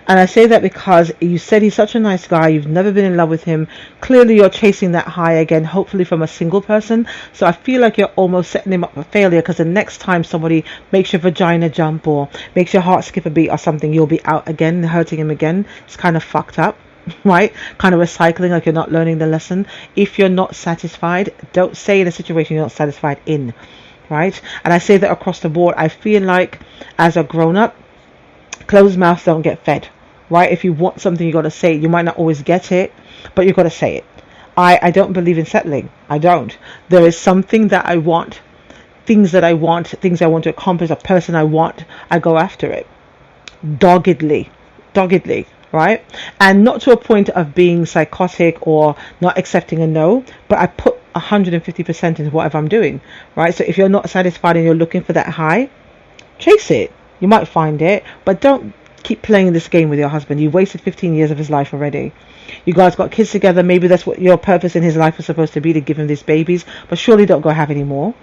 And I say that because you said he's such a nice guy, you've never been in love with him. Clearly you're chasing that high again, hopefully from a single person. So I feel like you're almost setting him up for failure, because the next time somebody makes your vagina jump or makes your heart skip a beat or something, you'll be out again, hurting him again. It's kind of fucked up. Right? Kind of recycling, like you're not learning the lesson. If you're not satisfied, don't stay in a situation you're not satisfied in. Right? And I say that across the board. I feel like as a grown-up, closed mouths don't get fed. Right? If you want something, you got to say it. You might not always get it, but you got to say it. I don't believe in settling. I don't. There is something that I want, things I want to accomplish, a person I want, I go after it. Doggedly. Right? And not to a point of being psychotic or not accepting a no, but I put 150% into whatever I'm doing. Right? So if you're not satisfied and you're looking for that high, chase it. You might find it, but don't keep playing this game with your husband. You wasted 15 years of his life already. You guys got kids together. Maybe that's what your purpose in his life was supposed to be, to give him these babies. But surely don't go have any more.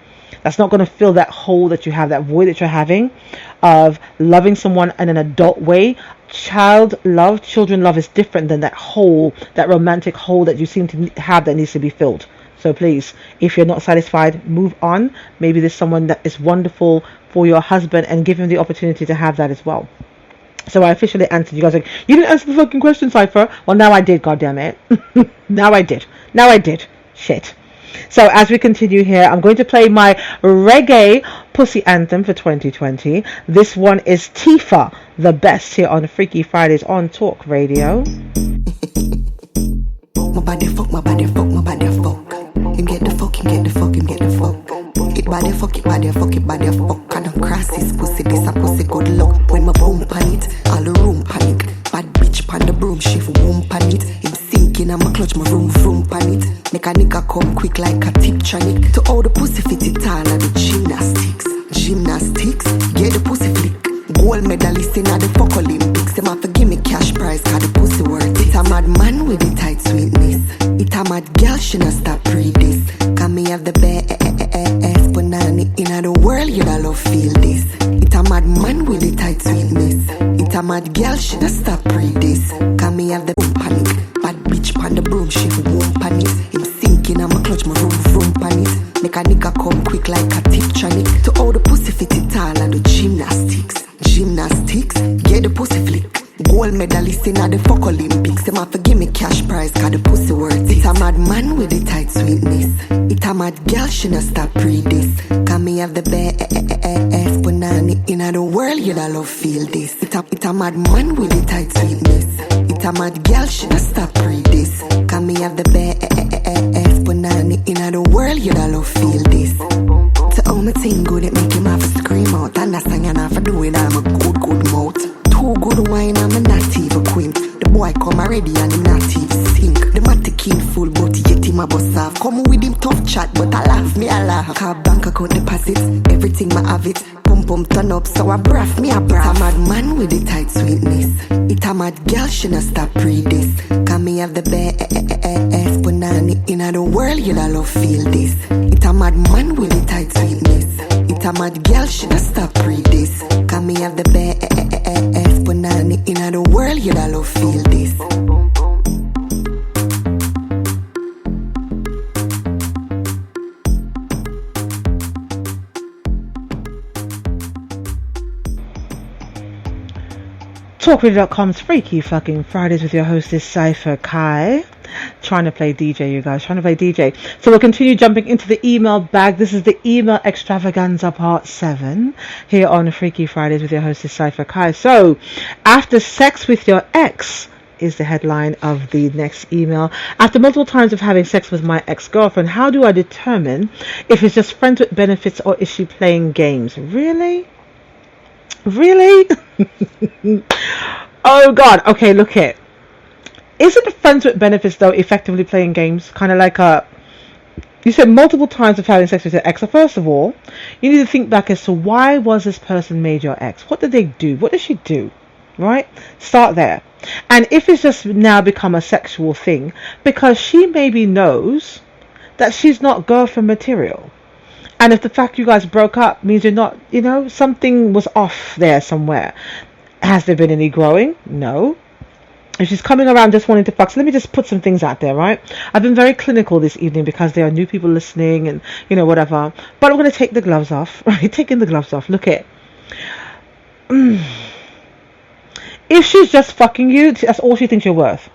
That's not going to fill that hole that you have, that void that you're having of loving someone in an adult way. Children love is different than that hole, that romantic hole that you seem to have that needs to be filled. So please, if you're not satisfied, move on. Maybe there's someone that is wonderful for your husband, and give him the opportunity to have that as well. So I officially answered. You guys are like, you didn't answer the fucking question, Cypher. Well, now I did, goddammit. Now I did. Shit. So as we continue here, I'm going to play my reggae pussy anthem for 2020. This one is Tifa, the best, here on Freaky Fridays on Talk Radio.
My body fuck. Him get the fuck. It body fuck. And I'm cross his pussy, this a pussy good luck. When my boom pan it, all the room panic. Bad bitch pan the broom, shift womb pan it. Him sinking and my clutch, my vroom pan it. Make a nigga come quick like a Tiptronic. To all the pussy fit it all and the gymnastics. Get the pussy flick. Gold medalist in the fuck Olympics. Them have to give me cash prize, cause the pussy worth it. It a mad man with the tight sweetness. It a mad girl, she not stop pre this. Can me have the best banana in the world, you da love feel this. It a mad man with the tight sweetness. It a mad girl, she not stop pre this. Can me have the boom panic. Bad bitch pan the broom, she won't panic. Him sinking and my clutch, my vroom pan it. Make a nigga come quick like a Tiptronic. To all the pussy fit it all and the gymnastics. Get the pussy flick. Gold medalist in the fuck Olympics. Them have to give me cash prize, cause the pussy worth it. It a mad man with the tight sweetness. It a mad girl, she not stop pre this. Can me have the best banana in the world, you da love feel this. It a mad man with the tight sweetness. It a mad girl, she not stop pre this. Can me have the best banana in the world, you da love feel this. To all my team good, it make him have to scream out. And that's saying I for doing, I'm a good mouth. Too good wine, I'm a not even quint. The boy come already and him not even sink. The matic kid full, but yet him a bust off. Come with him tough chat, but I laugh. Car bank account deposits, everything I have it. Pum turn up, so I braff me a braff. It a mad man with the tight sweetness. It a mad girl, she not stop pre this. Can me have the best banana in the world, you da love feel this. It a mad man with the tight sweetness. It a mad girl, she not stop pre this. Can me have the best banana in the world, you da love feel this.
TalkRadio.com's Freaky Fucking Fridays with your hostess Cypher Kai. Trying to play DJ, you guys. Trying to play DJ. So we'll continue jumping into the email bag. This is the email extravaganza part 7 here on Freaky Fridays with your hostess Cypher Kai. So, after sex with your ex is the headline of the next email. After multiple times of having sex with my ex-girlfriend, how do I determine if it's just friends with benefits or is she playing games? Really? Oh God. Okay, look it. Isn't friends with benefits though effectively playing games? Kind of like you said multiple times of having sex with your ex. So first of all, you need to think back as to why was this person made your ex? What did they do? What did she do? Right? Start there. And if it's just now become a sexual thing, because she maybe knows that she's not girlfriend material. And if the fact you guys broke up means you're not, something was off there somewhere. Has there been any growing? No. If she's coming around just wanting to fuck, so let me just put some things out there, right? I've been very clinical this evening because there are new people listening and, whatever. But I'm going to take the gloves off, right? Taking the gloves off. Look it. If she's just fucking you, that's all she thinks you're worth.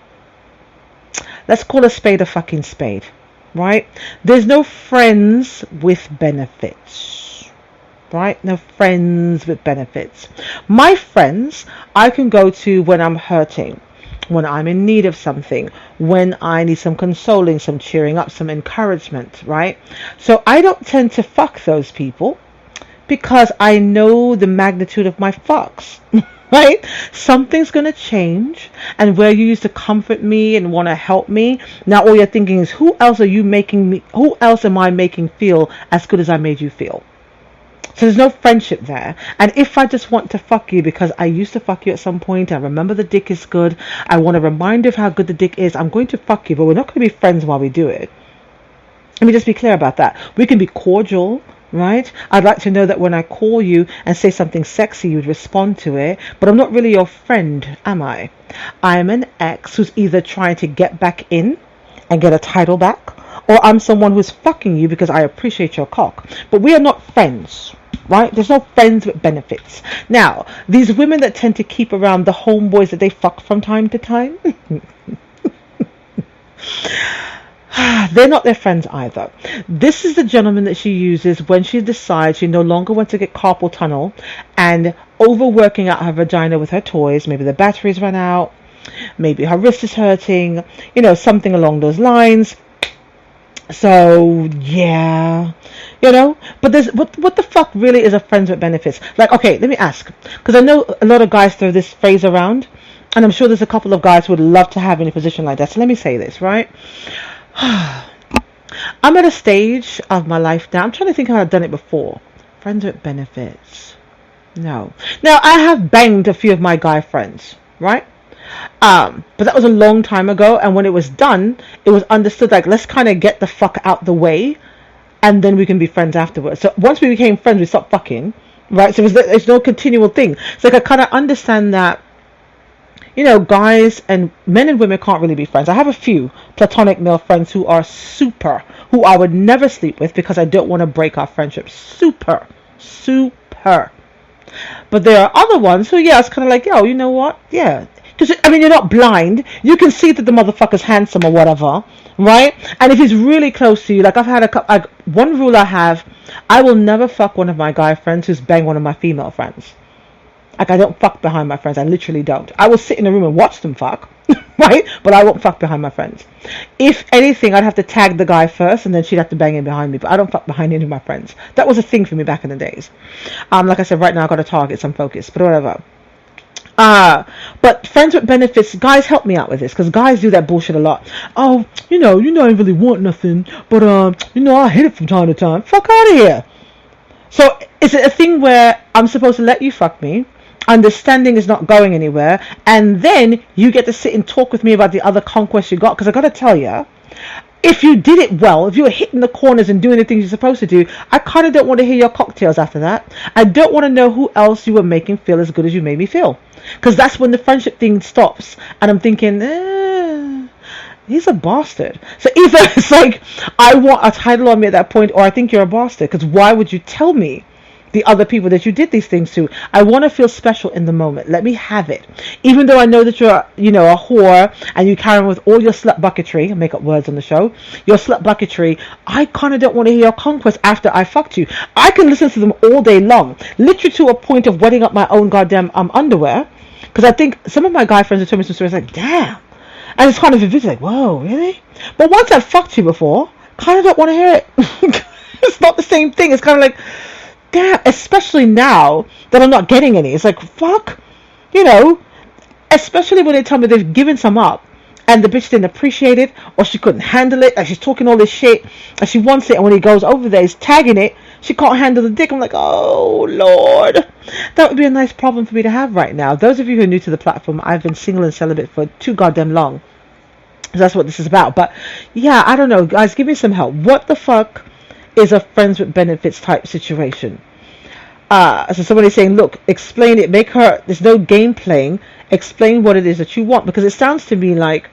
Let's call a spade a fucking spade. Right? There's no friends with benefits. Right? No friends with benefits. My friends, I can go to when I'm hurting, when I'm in need of something, when I need some consoling, some cheering up, some encouragement, right? So I don't tend to fuck those people because I know the magnitude of my fucks. Right? Something's going to change, and where you used to comfort me and want to help me, now all you're thinking is, who else am I making feel as good as I made you feel? So there's no friendship there. And if I just want to fuck you because I used to fuck you at some point, I remember the dick is good, I want a reminder of how good the dick is, I'm going to fuck you, but we're not going to be friends while we do it. Let me just be clear about that. We can be cordial, right? I'd like to know that when I call you and say something sexy, you'd respond to it, but I'm not really your friend, am I? I'm an ex who's either trying to get back in and get a title back, or I'm someone who's fucking you because I appreciate your cock. But we are not friends, right? There's no friends with benefits. Now, these women that tend to keep around the homeboys that they fuck from time to time, they're not their friends either. This is the gentleman that she uses when she decides she no longer wants to get carpal tunnel and overworking out her vagina with her toys. Maybe the batteries run out, maybe her wrist is hurting, something along those lines. So yeah, but there's what the fuck really is a friends with benefits? Like, okay, let me ask, because I know a lot of guys throw this phrase around, and I'm sure there's a couple of guys who would love to have in a position like that. So let me say this, right? I'm at a stage of my life now. I'm trying to think how I've done it before. Friends with benefits. No. Now, I have banged a few of my guy friends, right? But that was a long time ago, and when it was done, it was understood, like, let's kind of get the fuck out the way, and then we can be friends afterwards. So once we became friends, we stopped fucking, right? So it's no continual thing. So like, I kind of understand that, guys and men and women can't really be friends. I have a few platonic male friends who are super, who I would never sleep with because I don't want to break our friendship. Super. But there are other ones who, it's kind of like, yo, you know what? Yeah. Because, you're not blind. You can see that the motherfucker's handsome or whatever, right? And if he's really close to you, like I've had one rule I have, I will never fuck one of my guy friends who's banged one of my female friends. Like, I don't fuck behind my friends. I literally don't. I will sit in a room and watch them fuck, right? But I won't fuck behind my friends. If anything, I'd have to tag the guy first, and then she'd have to bang in behind me. But I don't fuck behind any of my friends. That was a thing for me back in the days. Like I said, right now I've got to target some focus, but whatever. But friends with benefits, guys, help me out with this, because guys do that bullshit a lot. Oh, I really want nothing, but I hit it from time to time. Fuck out of here. So is it a thing where I'm supposed to let you fuck me? Understanding is not going anywhere, and then you get to sit and talk with me about the other conquests you got? Because I got to tell you, if you did it well, if you were hitting the corners and doing the things you're supposed to do, I kind of don't want to hear your cocktails after that. I don't want to know who else you were making feel as good as you made me feel, because that's when the friendship thing stops, and I'm thinking, he's a bastard. So either it's like, I want a title on me at that point, or I think you're a bastard, because why would you tell me the other people that you did these things to? I want to feel special in the moment. Let me have it. Even though I know that you're, a whore, and you carry on with all your slut bucketry, I make up words on the show, your slut bucketry, I kind of don't want to hear your conquest after I fucked you. I can listen to them all day long, literally to a point of wetting up my own goddamn underwear, because I think some of my guy friends have told me some stories like, damn, and it's kind of a bit like, whoa, really? But once I've fucked you before, kind of don't want to hear it. It's not the same thing. It's kind of like, damn, especially now that I'm not getting any. It's like, fuck, especially when they tell me they've given some up and the bitch didn't appreciate it, or she couldn't handle it, and she's talking all this shit and she wants it, and when he goes over there he's tagging it, she can't handle the dick. I'm like, oh Lord, that would be a nice problem for me to have right now. Those of you who are new to the platform, I've been single and celibate for too goddamn long, so that's what this is about. But yeah, I don't know, guys, give me some help. What the fuck is a friends with benefits type situation? So somebody's saying, look, explain it, make her, there's no game playing, explain what it is that you want, because it sounds to me like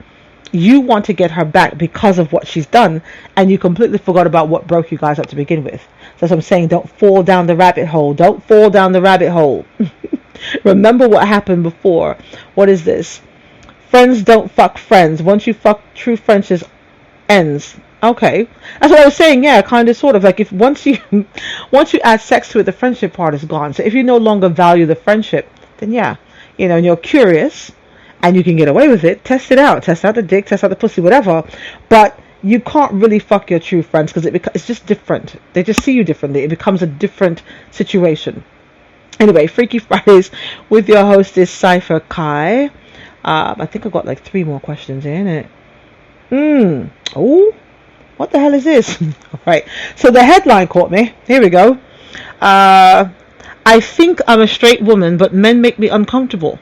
you want to get her back because of what she's done, and you completely forgot about what broke you guys up to begin with. So that's what I'm saying, don't fall down the rabbit hole. Don't fall down the rabbit hole. Remember what happened before. What is this? Friends don't fuck friends. Once you fuck, true friendship ends. Okay, that's what I was saying. Yeah, kind of, sort of, like, if once you add sex to it, the friendship part is gone. So if you no longer value the friendship, then yeah, and you're curious and you can get away with it, test it out. Test out the dick, test out the pussy, whatever. But you can't really fuck your true friends, because it's just different. They just see you differently. It becomes a different situation. Anyway, Freaky Fridays with your hostess Cypher Kai. I think I've got like 3 more questions here, innit? Oh, what the hell is this? Alright, so the headline caught me. Here we go. I think I'm a straight woman, but men make me uncomfortable.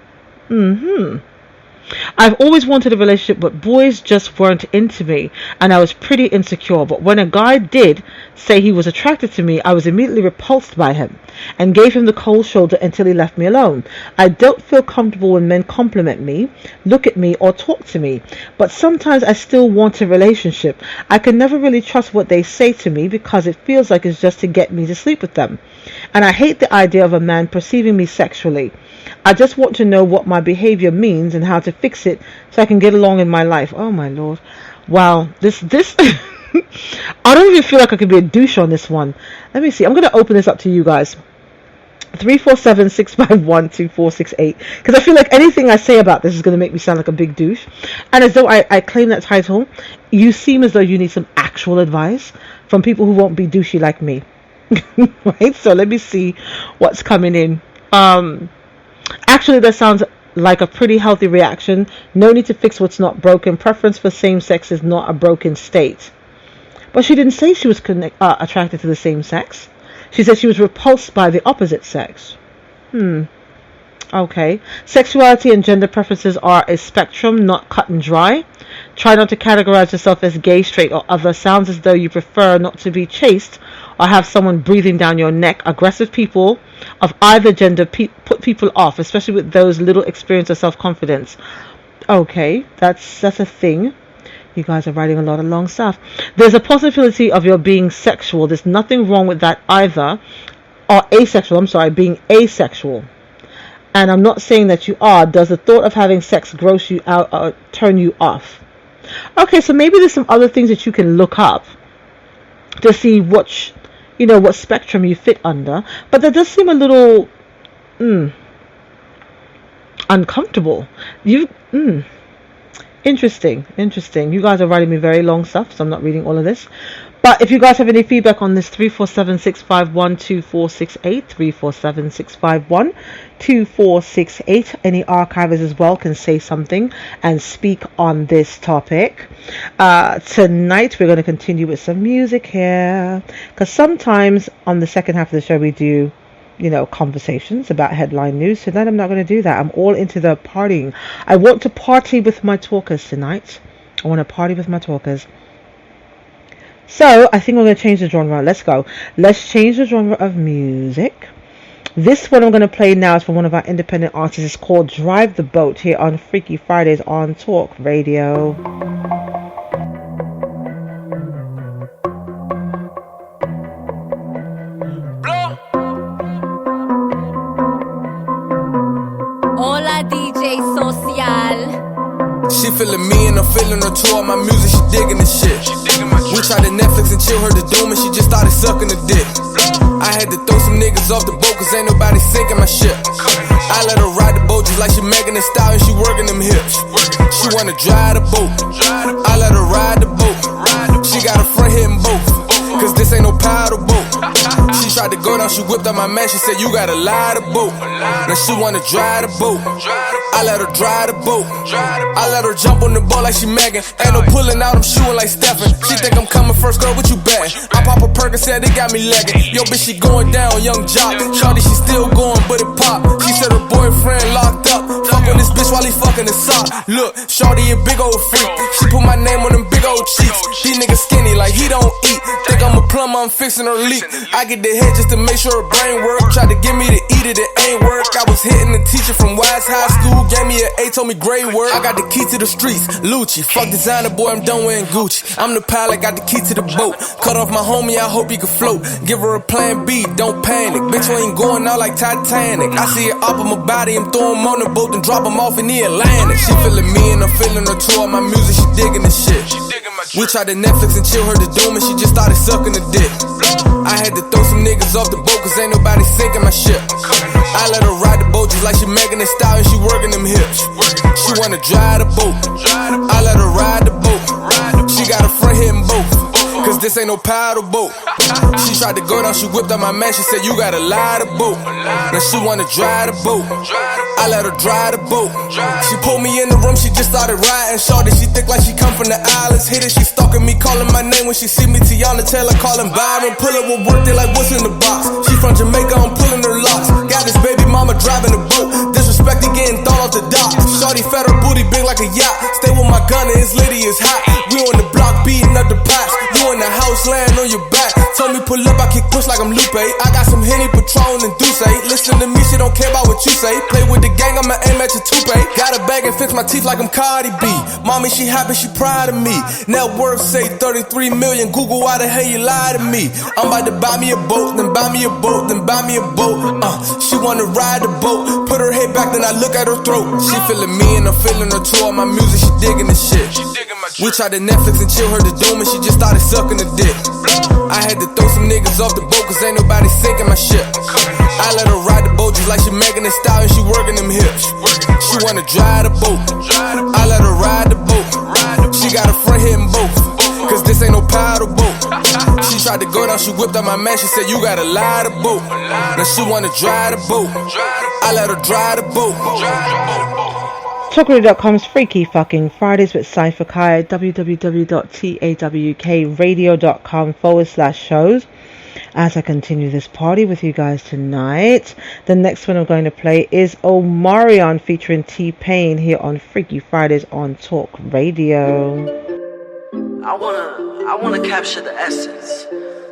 I've always wanted a relationship, but boys just weren't into me, and I was pretty insecure. But when a guy did say he was attracted to me, I was immediately repulsed by him and gave him the cold shoulder until he left me alone. I don't feel comfortable when men compliment me, look at me, or talk to me, but sometimes I still want a relationship. I can never really trust what they say to me because it feels like it's just to get me to sleep with them. And I hate the idea of a man perceiving me sexually. I just want to know what my behavior means and how to fix it so I can get along in my life. Oh my Lord. Wow. This I don't even feel like I could be a douche on this one. Let me see. I'm going to open this up to you guys. 347-651-2468, because I feel like anything I say about this is going to make me sound like a big douche. And as though I claim that title, you seem as though you need some actual advice from people who won't be douchey like me. Right? So let me see what's coming in. Actually, that sounds like a pretty healthy reaction. No need to fix what's not broken. Preference for same sex is not a broken state. But she didn't say she was attracted to the same sex. She said she was repulsed by the opposite sex. Okay. Sexuality and gender preferences are a spectrum, not cut and dry. Try not to categorize yourself as gay, straight, or other. Sounds as though you prefer not to be chased or have someone breathing down your neck. Aggressive people of either gender put people off, especially with those little experience of self-confidence. Okay, that's a thing. You guys are writing a lot of long stuff. There's a possibility of your being sexual. There's nothing wrong with that either. Or asexual. I'm sorry, being asexual. And I'm not saying that you are. Does the thought of having sex gross you out or turn you off? Okay, so maybe there's some other things that you can look up to see what spectrum you fit under. But that does seem a little uncomfortable. Interesting. You guys are writing me very long stuff, so I'm not reading all of this. But if you guys have any feedback on this, 347-651-2468, 347-651-2468. Any archivers as well can say something and speak on this topic. Tonight we're going to continue with some music here, because sometimes on the second half of the show we do conversations about headline news. Tonight I'm not going to do that. I'm all into the partying. I want to party with my talkers tonight. I want to party with my talkers. So I think we're going to change the genre. Let's go. Let's change the genre of music. This one I'm going to play now is from one of our independent artists. It's called Drive the Boat, here on Freaky Fridays on Talk Radio.
Hola DJ Social.
She feeling me and I'm feeling her too. All my music, she digging the shit. We tried to Netflix and chill her to doom, and she just started sucking the dick. I had to throw some niggas off the boat, cause ain't nobody sinking my ship. I let her ride the boat just like she Megan Thee Stallion, she working them hips. She wanna drive the boat, I let her ride the boat. She got a friend hitting both, cause this ain't no paddle boat. She tried to go down, she whipped out my man, she said you gotta lie the boat. Now she wanna drive the boat, I let her drive the boat. I let her jump on the boat like she Megan. Ain't no pulling out, I'm shooting like Stephen. She think I'm coming first, girl, what you bet? I pop a Percocet, it got me legging. Yo, bitch, she going down, young jock. Shawty, she still going, but it pop. She said her boyfriend locked up. Fucking this bitch while he fucking the sock. Look, Shawty a big old freak. She put my name on them big old cheeks. These niggas skinny like he don't eat. Think I'm a plumber, I'm fixing her leak. I get the head just to make sure her brain work. Tried to get me to eat it, it ain't work. I was hitting the teacher from Wise High School. Gave me an A, told me great work. I got the key to the streets, Lucci. Fuck designer, boy, I'm done wearing Gucci. I'm the pilot, got the key to the boat. Cut off my homie, I hope he can float. Give her a plan B, don't panic. Bitch, we ain't going out like Titanic. I see it up on my body, I'm throwing him on the boat and drop him off in the Atlantic. She feeling me and I'm feeling her too. All my music, she digging the shit. We tried to Netflix and chill her to doom, and she just started sucking the dick. I had to throw some niggas off the boat, cause ain't nobody sinking my ship. I let her ride the boat just like she Megan Thee Stallion, she working them hips. She wanna drive the boat, I let her ride the boat. She got a friend hitting both, cause this ain't no paddle boat. She tried to go down, she whipped out my man, she said, you gotta lie the boat. Now she wanna dry the boat, I let her dry the boat. She pulled me in the room, she just started riding. Shorty, she thick like she come from the islands. Hit it, she stalking me, calling my name. When she see me, Tiana Taylor, calling Byron. Pull up with work, they like, what's in the box? She from Jamaica, I'm pulling her locks. Got this baby mama driving the boat. Disrespected, getting thrown off the dock. Shorty fed her booty big like a yacht. Stay with my gun and his lady is hot. We on the block beating up the pots. You in the house laying on your back. Told me pull up, I kick push like I'm Lupe. I got some Henny, Patron, and Douce. Listen to me, she don't care about what you say. Play with the gang, I'ma aim at your toupee. Got a bag and fix my teeth like I'm Cardi B. Mommy, she happy, she proud of me. Net worth say 33 million. Google, why the hell you lie to me? I'm about to buy me a boat, then buy me a boat, then buy me a boat. She wanna ride the boat. Put her head back, then I look at her throat. She feeling me and I'm feeling her too. All my music, she digging the shit. We tried to Netflix and chill her to doom, and she just started sucking the dick. I had to throw some niggas off the boat, cause ain't nobody sinking my ship. I let her ride the boat just like she making it style and she working them hips. She wanna drive the boat, I let her ride the boat. She got a friend hitting both, cause this ain't no paddle boat. She tried to go down, she whipped out my man, she said, you gotta lie the boat. Now she wanna drive the boat, I let her drive the boat.
Talkradio.com's Freaky Fucking Fridays with Cypher Kai at www.tawkradio.com/shows. As I continue this party with you guys tonight, the next one I'm going to play is Omarion featuring T-Pain here on Freaky Fridays on Talk Radio.
I wanna capture the essence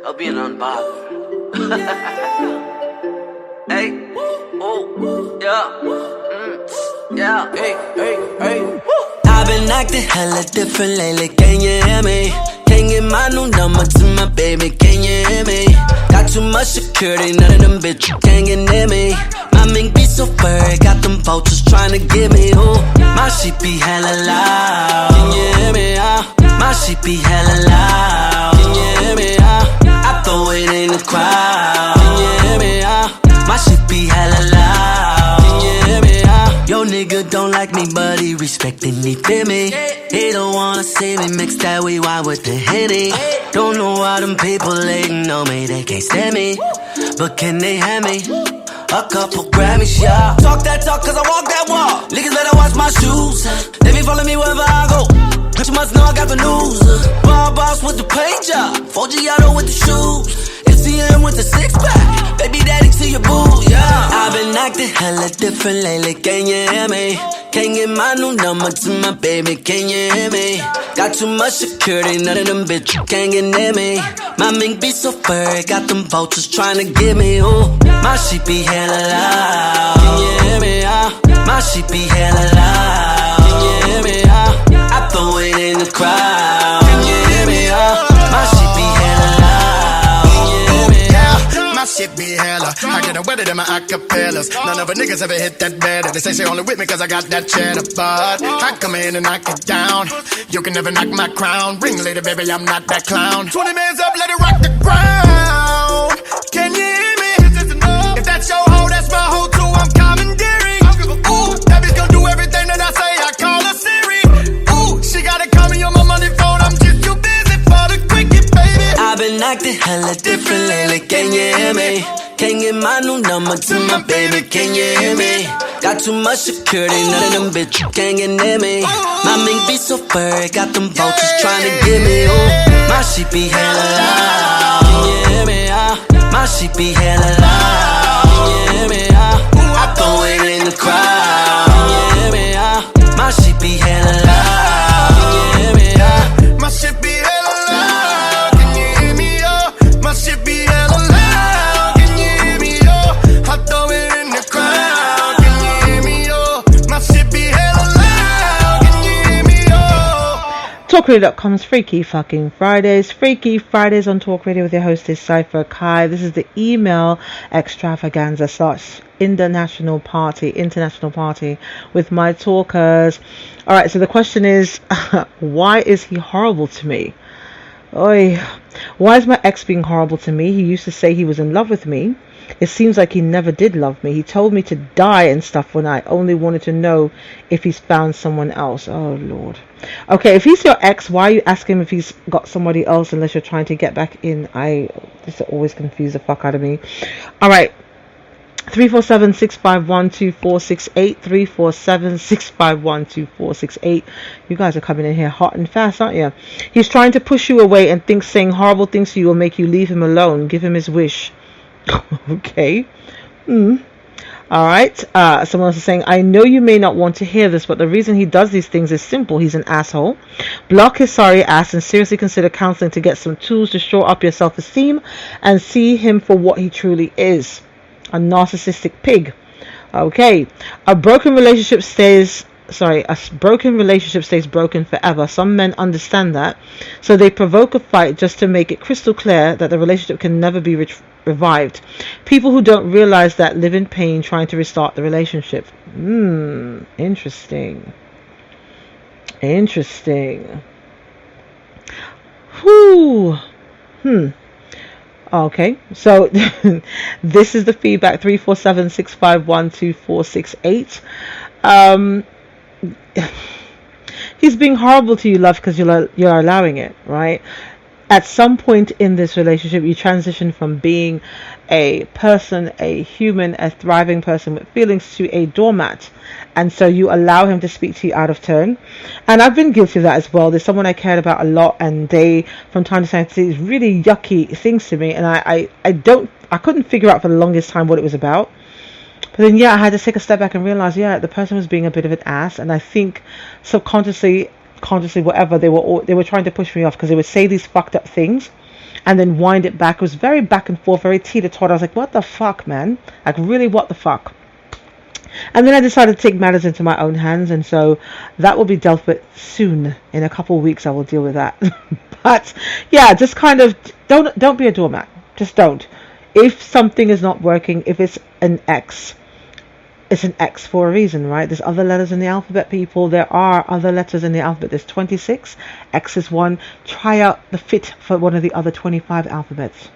of being unbothered. Hey, oh, yeah, hey. I've been acting hella different lately, can you hear me? Can't get my new number to my baby, can you hear me? Got too much security, none of them bitches can't get near me. My mink be so furry, got them vultures trying to get me, ooh. My shit be hella loud, can you hear me, My shit be hella loud, can you hear me, I throw it in the crowd, can you hear me, My shit be hella loud, can you hear me, Yo nigga don't like me, but he respecting me, feel me? He don't wanna see me mix that weed wine with the Henny. Don't know why them people hating on me, they can't stand me. But can they have me? A couple Grammys, yeah. Talk that talk, cause I walk that walk. Niggas better watch my shoes. They be following me wherever I go. But you must know I got the news. Raw boss with the paint job. 4G auto with the shoes. MCM with the six-pack. Baby daddy to your boo, yeah. I've been acting hella different lately, can you hear me? Can't get my new number to my baby, can you hear me? Got too much security, none of them bitches can't get near me. My mink be so furry, got them vultures trying to get me, ooh. My shit be hella loud, can you hear me, My shit be hella loud, can you hear me, I throw it in the crowd, can you hear me, My shit be hella loud, can you hear me,
My shit be hella, I get it wetter than my acapellas. None of the niggas ever hit that better. They say she only with me cause I got that cheddar. But I come in and knock it down. You can never knock my crown. Ring later, baby, I'm not that clown. 20 mans up, let it rock the ground. Can you hear me? If that's your hoe, that's my hoe too, I'm commandeering. Ooh, that bitch gon' do everything that I say, I call her Siri. Ooh, she gotta call me on my money phone, I'm just too busy for the cricket, baby.
I've been acting hella different lately, can you hear me? Can't get my new number to my baby, can you hear me? Got too much security, none of them bitches can't get near me. My mink be so furry, got them vultures trying to get me, ooh. My shit be hella loud, can you hear me, My shit be hella loud, can you hear me, I throw it in the crowd, can you hear me, My shit be hella loud, can you hear me,
My shit be hella loud, can you hear me, My shit be hella loud. I throw it in the crowd, can you hear me, My shit be hella loud, can you hear me,
Talkradio.com's Freaky Fucking Fridays. Freaky Fridays on Talk Radio with your hostess Cypher Kai. This is the email Extravaganza / international party with my talkers. Alright, so the question is, why is he horrible to me? Why is my ex being horrible to me? He used to say he was in love with me. It seems like he never did love me. He told me to die and stuff when I only wanted to know if he's found someone else. Oh, Lord. Okay, if he's your ex, why are you asking him if he's got somebody else unless you're trying to get back in? This always confuse the fuck out of me. All right. 347-651-2468. 347-651-2468. You guys are coming in here hot and fast, aren't you? He's trying to push you away and thinks saying horrible things to you will make you leave him alone. Give him his wish. Okay. Alright. Someone else is saying, I know you may not want to hear this, but the reason he does these things is simple. He's an asshole. Block his sorry ass and seriously consider counseling to get some tools to shore up your self-esteem and see him for what he truly is. A narcissistic pig. Okay. A broken relationship stays broken forever. Some men understand that, so they provoke a fight just to make it crystal clear that the relationship can never be revived. People who don't realize that live in pain trying to restart the relationship. Interesting. Whew. Okay, so this is the feedback. 347-651-2468. He's being horrible to you, love, because you're allowing it, right? At some point in this relationship, you transition from being a person, a human, a thriving person with feelings to a doormat. And so you allow him to speak to you out of turn. And I've been guilty of that as well. There's someone I cared about a lot, and they, from time to time, say these really yucky things to me. And I couldn't figure out for the longest time what it was about. But then, I had to take a step back and realize, the person was being a bit of an ass. And I think subconsciously, consciously, whatever, they were trying to push me off because they would say these fucked up things and then wind it back. It was very back and forth, very teeter-totter. I was like, what the fuck, man? Like, really, what the fuck? And then I decided to take matters into my own hands, and so that will be dealt with soon. In a couple of weeks, I will deal with that. But just kind of don't be a doormat. Just don't. If something is not working, if it's an X, it's an X for a reason, right? There's other letters in the alphabet, people. There are other letters in the alphabet. There's 26. X is one. Try out the fit for one of the other 25 alphabets.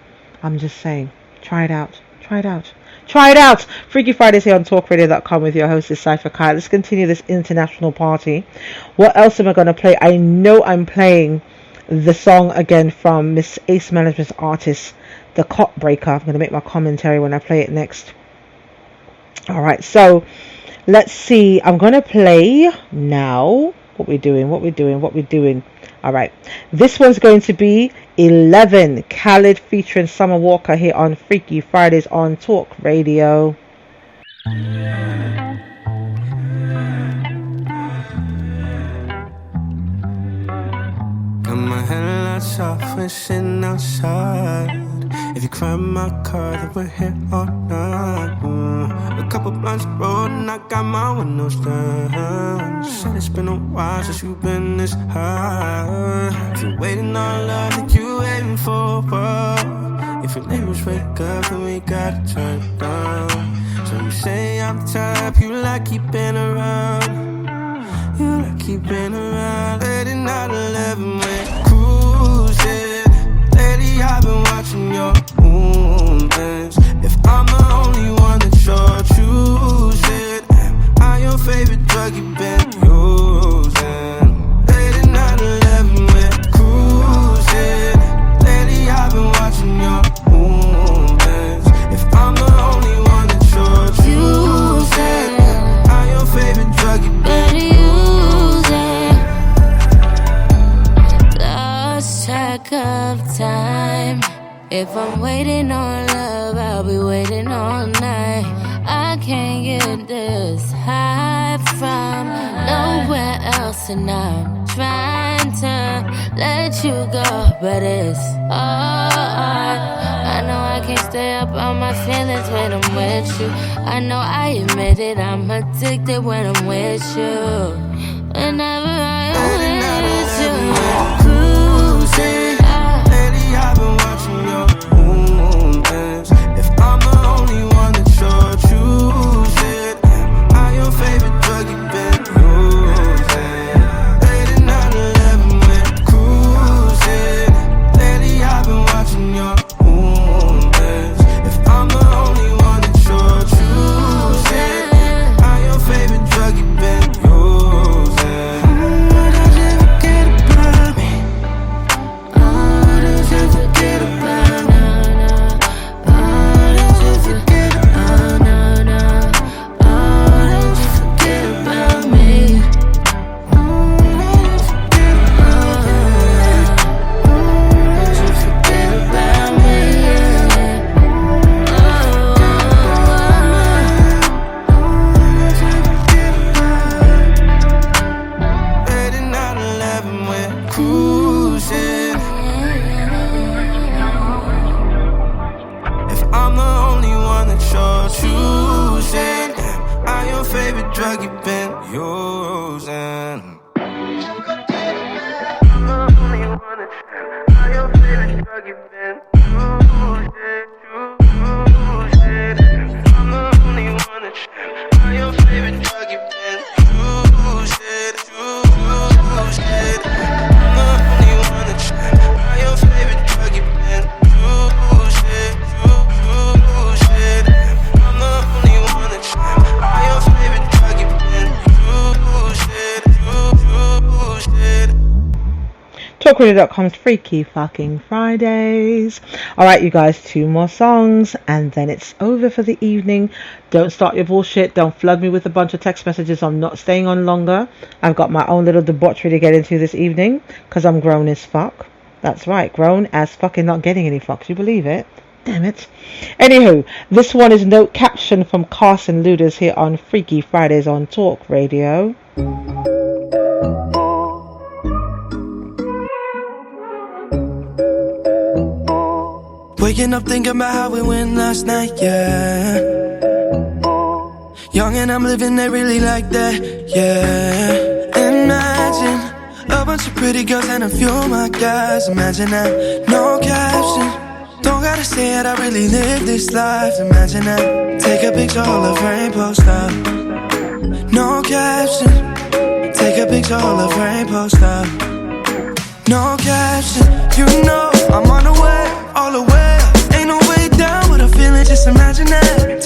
I'm just saying. Try it out. Freaky Fridays here on talkradio.com with your hostess Cypher Kai. Let's continue this international party. What else am I going to play? I know I'm playing the song again from Miss Ace Management's artist, The Cot Breaker. I'm going to make my commentary when I play it next. Alright, so let's see. I'm going to play now. What we doing? Alright, this one's going to be 11, Khaled featuring Summer Walker here on Freaky Fridays on Talk Radio.
Got my headlights off, we're sitting outside. If you climb my car, then we're here all night. A couple blunts rolled and I got my windows down. Said it's been a while since you've been this high. If you're waiting on love, that you waiting for. If your neighbors wake up, then we gotta turn it down. So you say I'm the type you like keeping around. Late night 11, we're cruising. Lately I've been watching your movements. If I'm the only one that you're choosing, am I your favorite drug you've been using? Late night 11, we're cruising. Lately I've been watching your movements. If I'm the only one that you're choosing, am I your favorite drug you've been using?
Track of time. If I'm waiting on love, I'll be waiting all night. I can't get this high from nowhere else, and I'm trying to let you go, but it's hard. I know I can't stay up on my feelings when I'm with you. I know I admit it, I'm addicted when I'm with you. Whenever I'm with you,
lately I've been watching your movements. If I'm the only one that you're choosing, am I your favorite drug you've been using? Late night 11, we're cruising. Lately I've been watching your movements. If I'm the only drug you've been using.
TalkRadio.com's Freaky Fucking Fridays. Alright, you guys, 2 more songs and then it's over for the evening. Don't start your bullshit. Don't flood me with a bunch of text messages. I'm not staying on longer. I've got my own little debauchery to get into this evening because I'm grown as fuck. That's right, grown as fucking not getting any fucks. You believe it? Damn it. Anywho, this one is note caption from Carson Luders here on Freaky Fridays on Talk Radio.
Waking up thinking about how we went last night, yeah. Young and I'm living it really like that, yeah. Imagine a bunch of pretty girls and a few of my guys. Imagine that, no caption. Don't gotta say it, I really live this life. Imagine that, take a picture, all of rainbow stuff. No caption, take a picture, all of rainbow stuff. No caption, you know I'm on the way, all the way. Ain't no way down with a feeling, just imagine that.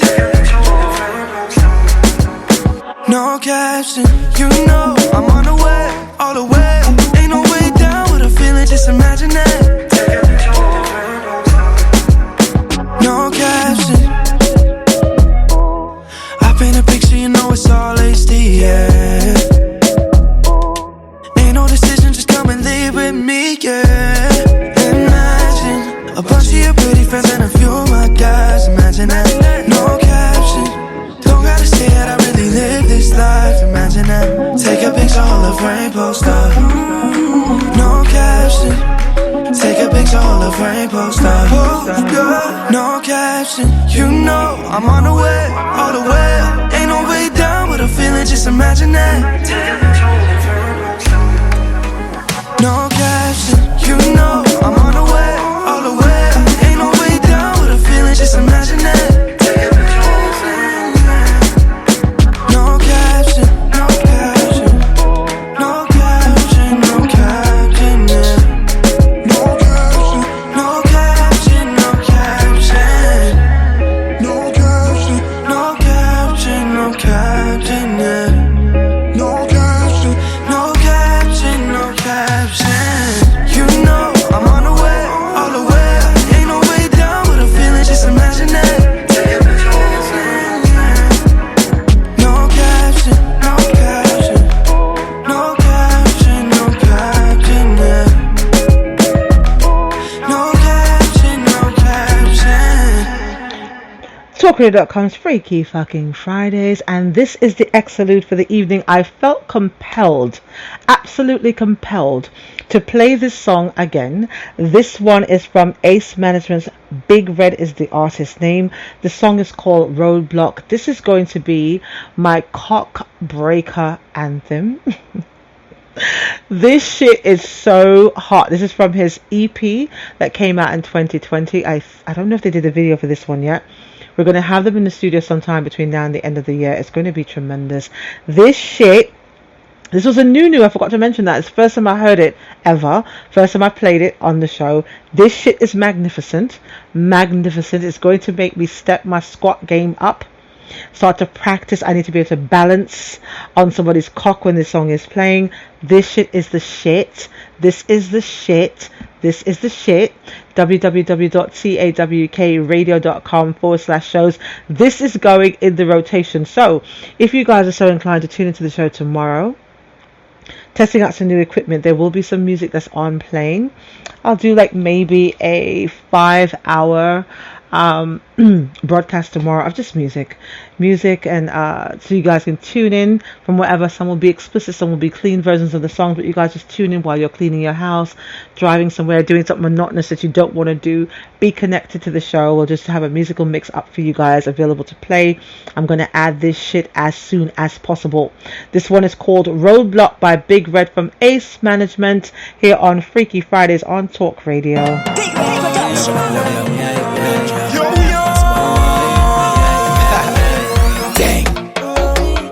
No caption, you know I'm on the way, all the way. Ain't no way down with a feeling, just imagine that. No caption, I paint a picture, you know it's all HD, yeah. Ain't no decision, just come and live with me, yeah. Imagine a bunch of your pretty friends and a few of my guys. Imagine that, no caption. Don't gotta say it, I really live this life. Imagine that, take a picture, all of rainbow stuff. No caption, take a picture, all of rainbow stuff. No caption, you know I'm on the way, all the way. Ain't no way down with a feeling, just imagine that. No caption, you know I'm on the way, all the way. Ain't no way down with a feeling, just imagine that. No caption, no caption, no caption, no caption, yeah. No caption, no caption, no caption, no caption, no caption, no caption, yeah. No caption, no caption, no caption. You know I'm on the way, all the way. Ain't no way down with a feeling, just imagine that. No caption, no caption, no caption, no caption, yeah. No caption, no caption.
TalkRadio.com's Freaky Fucking Fridays, and this is the Extravaganza for the evening. I felt compelled, absolutely compelled, to play this song again. This one is from Ace Management's Big Red is the artist's name. The song is called Roadblock. This is going to be my cock breaker anthem. This shit is so hot. This is from his EP that came out in 2020. I don't know if they did a video for this one yet. We're going to have them in the studio sometime between now and the end of the year. It's going to be tremendous. This shit, this was a new. I forgot to mention that. It's the first time I heard it ever. First time I played it on the show. This shit is magnificent. Magnificent. It's going to make me step my squat game up. Start to practice. I need to be able to balance on somebody's cock when this song is playing. This shit is the shit. This is the shit. This is the shit. www.cawkradio.com/shows. This is going in the rotation. So if you guys are so inclined to tune into the show tomorrow, testing out some new equipment, there will be some music that's on playing. I'll do like maybe a 5-hour broadcast tomorrow of just music, and so you guys can tune in from wherever. Some will be explicit, some will be clean versions of the songs, but you guys just tune in while you're cleaning your house, driving somewhere, doing something monotonous that you don't want to do. Be connected to the show. We'll just have a musical mix up for you guys available to play. I'm going to add this shit as soon as possible. This one is called Roadblock by Big Red from Ace Management here on Freaky Fridays on Talk Radio.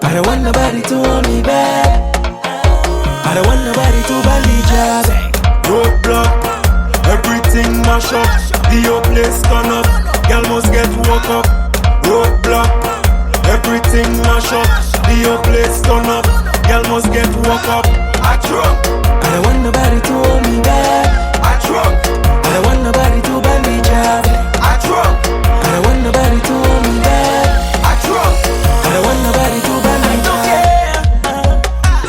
I don't want nobody to hold me back. I don't want nobody to bandage us. Roadblock, everything mash up. The whole place turn up. Girl must get woke up. Roadblock, everything mash up. The whole place turn up. Girl must get woke up. I drunk. I don't want nobody to hold me back. I drunk. I don't want nobody to bandage us. I drunk. I don't want nobody to hold me back. I drunk. I don't want nobody to bandage.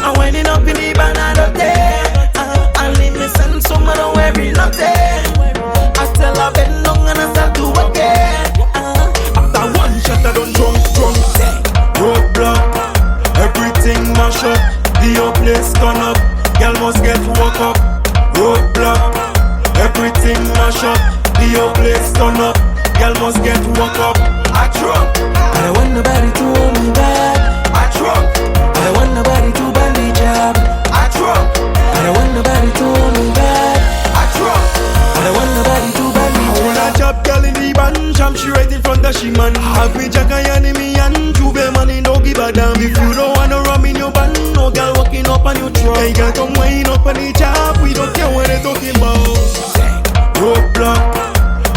I'm winding up in the banana day. I leave me send someone away nothing. I still have been long and I start to again. After one shot I don't drunk. Roadblock, everything mash up. The whole place turn up. Girl must get woke up. Roadblock, everything mash up. The whole place turn up. Girl must get woke up. I drunk. I don't want nobody to hold me back. I drunk. I don't want nobody to bandage up. I drunk. I don't want nobody to hold me back. I drunk. I don't want nobody to bandage up. I want a job girl in the band. Jump she right in front of she man. Have me jack and enemy and Juve money no give a damn. If you don't wanna rum in your band, no girl walking up on your truck. Hey girl come wind up on the job. We don't care what they talking about. Roadblock,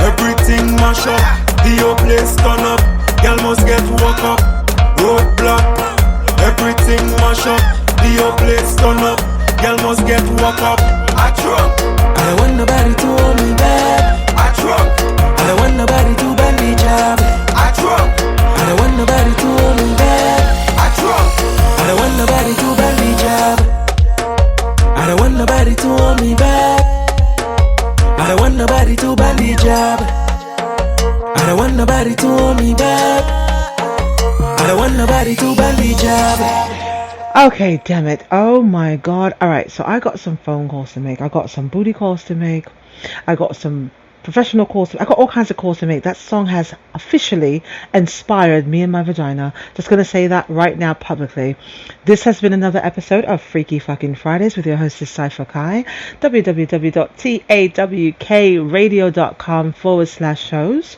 everything mash up. The whole place turn up. Girl must get woke up. Roadblock, everything mash up. The whole place turn up. Girl must get woke up. I drunk. I don't want nobody to hold me back. I drunk. I don't want nobody to bandage up. I drunk. I don't want nobody to hold me back. I drunk. I don't want nobody to bandage up. I don't want nobody to hold me back. I don't want nobody to bandage up. I don't want nobody to hold me back. I don't want nobody to bandage up.
Okay, damn it. Oh my god. Alright, so I got some phone calls to make. I got some booty calls to make. I got some professional calls. I got all kinds of calls to make. That song has officially inspired me and my vagina. Just going to say that right now publicly. This has been another episode of Freaky Fucking Fridays with your hostess Cypher Kai. www.tawradio.com/shows.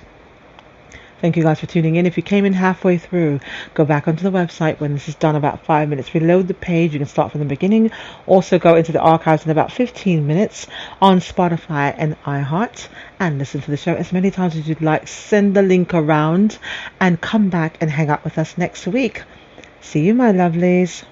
Thank you guys for tuning in. If you came in halfway through, go back onto the website when this is done, about 5 minutes. Reload the page. You can start from the beginning. Also go into the archives in about 15 minutes on Spotify and iHeart and listen to the show as many times as you'd like. Send the link around and come back and hang out with us next week. See you, my lovelies.